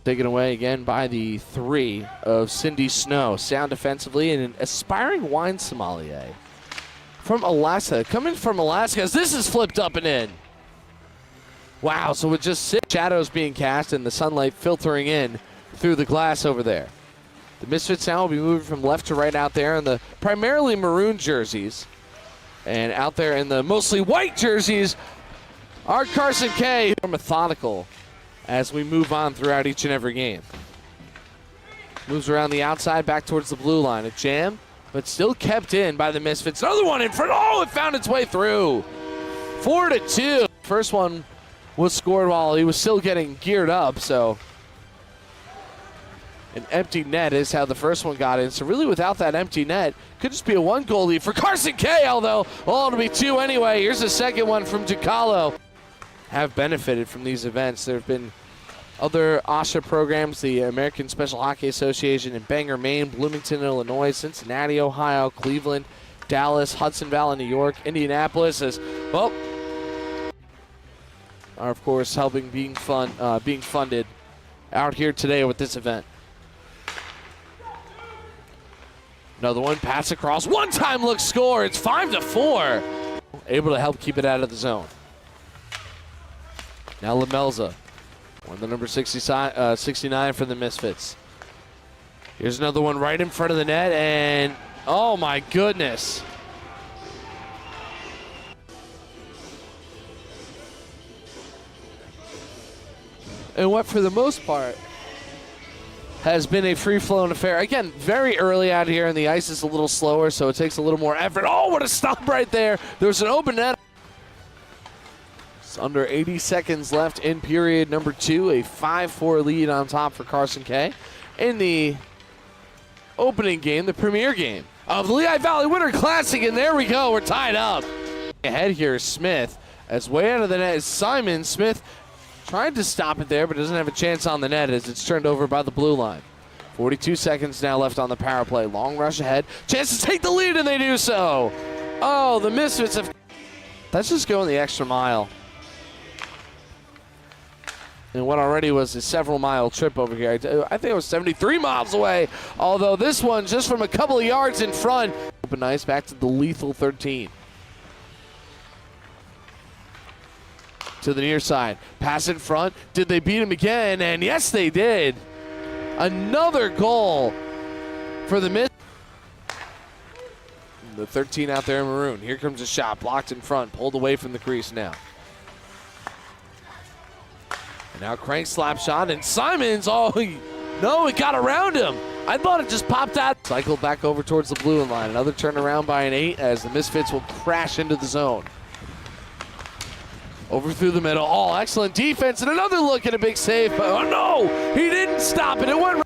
taken away again by the 3 of Cindy Snow. Sound defensively, and an aspiring wine sommelier from Alaska. Coming from Alaska, as this is flipped up and in. Wow, so with just 6 shadows being cast and the sunlight filtering in through the glass over there. The Misfits now will be moving from left to right out there in the primarily maroon jerseys. And out there in the mostly white jerseys are Carson Kaye, who are methodical as we move on throughout each and every game. Moves around the outside, back towards the blue line. A jam, but still kept in by the Misfits. Another one in front. Oh, it found its way through. 4-2. First one was scored while he was still getting geared up, so an empty net is how the first one got in. So really without that empty net, could just be a 1-goal lead for Carson Kaye, although, it'll be 2 anyway. Here's the second one from Giacomo. Have benefited from these events. There have been other OSHA programs, the American Special Hockey Association in Bangor, Maine, Bloomington, Illinois, Cincinnati, Ohio, Cleveland, Dallas, Hudson Valley, New York, Indianapolis, as well, are of course helping being funded out here today with this event. Another one, pass across, one-time look score. It's 5-4. Able to help keep it out of the zone. Now Lamelza, the number 69 for the Misfits. Here's another one right in front of the net, and oh my goodness. And what for the most part has been a free-flowing affair. Again, very early out here, and the ice is a little slower, so it takes a little more effort. Oh, what a stop right there. There was an open net. It's under 80 seconds left in period number 2. A 5-4 lead on top for Carson Kaye in the opening game, the premier game of the Lehigh Valley Winter Classic. And there we go. We're tied up. Ahead here is Smith. As way out of the net is Simon. Smith tried to stop it there, but doesn't have a chance on the net as it's turned over by the blue line. 42 seconds now left on the power play. Long rush ahead. Chance to take the lead, and they do so. Oh, the Misfits have... That's just going the extra mile. And what already was a several-mile trip over here. I think it was 73 miles away, although this one just from a couple of yards in front. Open ice back to the lethal 13. To the near side. Pass in front. Did they beat him again? And yes, they did. Another goal for the Misfits. The 13 out there in maroon. Here comes a shot. Blocked in front. Pulled away from the crease now. And now crank slap shot. And Simons, oh, no, it got around him. I thought it just popped out. Cycled back over towards the blue line. Another turnaround by an 8 as the Misfits will crash into the zone. Over through the middle. Oh, excellent defense. And another look at a big save. But, oh, no, he didn't stop it. It went